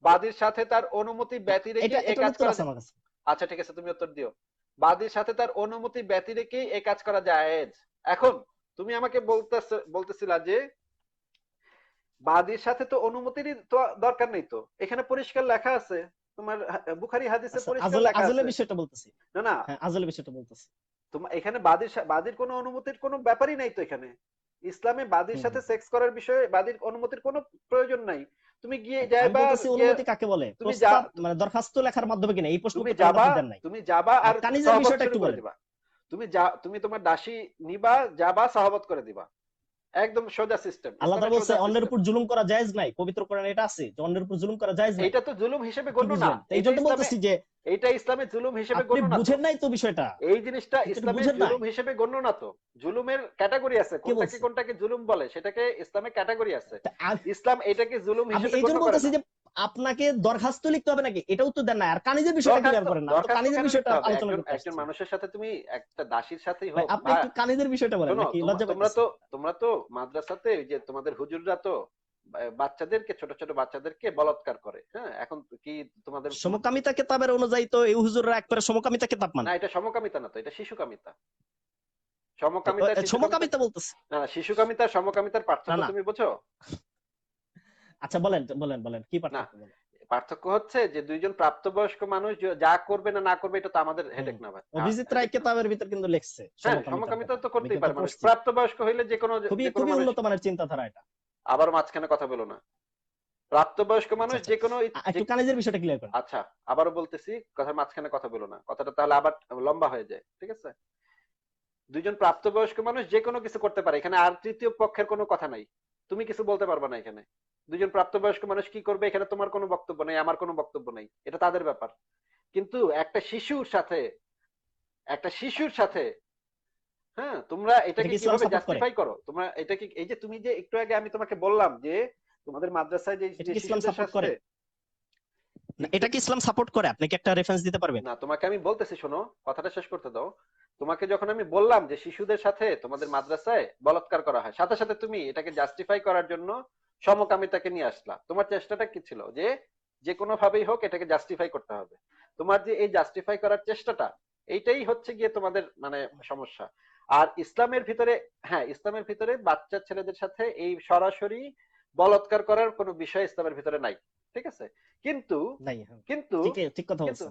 বাদীর সাথে তার অনুমতি না, ব্যতি রেখে এ এটার কাজ উত্তর করা আছে আমার কাছে। আচ্ছা ঠিক আছে, তুমি উত্তর দিও। বাদীর সাথে তার অনুমতি ব্যতি রেখে এ কাজ করা জায়েজ। এখন তুমি আমাকে বলতেছিলা যে বাদীর সাথে তো অনুমতিরই তো দরকার নেই, তো এখানে পরিষ্কার লেখা আছে, তোমার বুখারী হাদিসে আচ্ছা, পরিষ্কার লেখা আছে। আজলের বিষয়টা বলতেছি। না না, হ্যাঁ, আজলের বিষয়টা বলতেছি। তোমার এখানে বাদীর কোনো অনুমতির কোনো ব্যাপারই নাই তো এখানে। ইসলামে বাদীর হুম, সাথে হুম, হুম। সেক্স করার বিষয়ে বাদীর অনুমতির কোনো প্রয়োজন নাই। তুমি গিয়ে আমি যাইবা, বলতেছি গিয়ে অনুমতি কাকে বলে? তুমি যা প্রস্তাব মানে দরখাস্ত লেখার মাধ্যমে কিনা এই প্রশ্ন তুমি উত্তরটা আমার যাবা কাছে দেন নাই। তুমি যাবা আর আর কানিজের সহবত বিষয়টা শুরু একটু করে বলেন। দিবা। তুমি তোমার দাসী নিবা, যাবা সহবত করে দিবা। একদম সোজা সিস্টেম, আল্লাহ ইসলামের তাআলা বলছে সোজা অন্যের সিস্টেম। উপর জুলুম করা জায়েজ নাই। পবিত্র কোরআনে এটা আছে যে অন্যের উপর জুলুম করা জায়েজ নাই। এইটা তো জুলুম হিসেবে কি গণ্য না। বুঝলেন? তো এই এইটা জন্য ইসলামে বলতেছি যে এইটা ইসলামে জুলুম হিসেবে আপনি গণ্য না তো। বুঝেন নাই তো বিষয়টা। এই জিনিসটা কিন্তু এটা ইসলামে বুঝেন নাই। জুলুম হিসেবে গণ্য না তো। জুলুমের ক্যাটাগরি আছে, কে কোনটাকে বলছে? কোনটাকে জুলুম বলে সেটাকে ইসলামে ক্যাটাগরি আছে। তা ইসলাম এটাকে জুলুম আমি হিসেবে এই গণ্য জন্য করে বলতেছি না। যে আপনাকে দরখাস্ত লিখতে হবে নাকি এটা উত্তর দেন না। আর কানিজের বিষয়টা দরখাস্ত ক্লিয়ার করেন না। আমি তো দরখাস্ত কানিজের কেন বিষয়টা লিখতে হবে? আলোচনা একজন করতে একজন আসছি। মানুষের সাথে তুমি একটা দাসীর সাথেই ভাই হোক আপনি বা একটু কানিজের বিষয়টা বলেন শোনো, নাকি লজ্জা তোমরা তো পাইতেছেন? মাদ্রাসাতে যে তোমাদের হুজুররা তো বাচ্চাদেরকে, ছোট ছোট বাচ্চাদেরকে বলাৎকার করে। হ্যাঁ, এখন কি তোমাদের সমকামিতা কেতাবের অনুযায়ী তো এই হুজুররা একবারে সমকামিতা কেতাব না, মানে। এটা সমকামিতা না তো, এটা শিশুকামিতা। সমকামিতা শিশুকামিতা সমকামিতা বলতেছে। না না, শিশুকামিতা সমকামিতার না, পার্থক্য না। তুমি বোঝো? আচ্ছা বলেন, বলেন, বলেন কি না, পার্থক্য বলেন? পার্থক্য হচ্ছে যে দুইজন প্রাপ্তবয়স্ক মানুষ যা করবে না না করবে এটা তো আমাদের হুম। হেডেক না ভাই, অভিজিৎ রায় হেডেক না। কেতাবের ভিতর কিন্তু লিখছে হ্যাঁ, সমকামিতার সমকামিতা কথা। তো আমি করতেই কিন্তু পারে মানুষ, পড়ছি। প্রাপ্তবয়স্ক হইলে খুবই যে কোনো খুবই মানুষ। উন্নত মানের চিন্তাধারা এটা। আবার মাঝখানে কথা বলো না। প্রাপ্তবয়স্ক আচ্ছা, মানুষ আচ্ছা। যে কোনো একটু কানিজের বিষয়টা ক্লিয়ার করেন। আচ্ছা, আবারও বলতেছি, কথার মাঝখানে কথা বলো না, কথাটা তাহলে আবার লম্বা হয়ে যায়, ঠিক আছে? দুইজন প্রাপ্তবয়স্ক মানুষ যে কোনো কিছু করতে পারে, এখানে আর তৃতীয় পক্ষের কোনো কথা নাই। তুমি কিছু বলতে পারবে না এখানে। দুইজন প্রাপ্তবয়স্ক মানুষ কি করবে এখানে তোমার কোনো বক্তব্য নেই, আমার কোনো বক্তব্য নেই, এটা তাদের ব্যাপার। কিন্তু একটা শিশুর সাথে, হ্যাঁ, তোমরা এটা এটাকে কি ইসলাম কিভাবে সাপোর্ট করে? জাস্টিফাই করো? তোমরা এটাকে, এই যে তুমি যে একটু আগে আমি তোমাকে বললাম যে তোমাদের মাদ্রাসায় যে এটা যে কি ইসলাম শিশুদের সাপোর্ট সাথে করে? না, একটু, এটা কি ইসলাম সাপোর্ট করে? আপনি কি একটা রেফারেন্স দিতে পারবেন? না তোমাকে আমি বলতেছি, শোনো, কথাটা শেষ করতে দাও। তোমাকে যখন আমি বললাম যে শিশুদের সাথে তোমাদের মাদ্রাসায় বলাৎকার করা হয়, সাথে সাথে তুমি এটাকে জাস্টিফাই করার জন্য সমকামিতাকে নিয়ে আসলা। তোমার চেষ্টাটা কি ছিল? যে যে কোনো ভাবেই হোক এটাকে জাস্টিফাই করতে হবে। তোমার যে এই জাস্টিফাই করার চেষ্টাটা, এইটাই হচ্ছে গিয়ে তোমাদের মানে সমস্যা। আর ইসলামের ভিতরে, হ্যাঁ, ইসলামের ভিতরে বাচ্চা ছেলেদের সাথে এই সরাসরি বলাৎকার করার কোনো বিষয় ইসলামের ভিতরে নাই, ঠিক আছে? কিন্তু নাই, হ্যাঁ। কিন্তু ঠিক কথা কিন্তু বলছেন।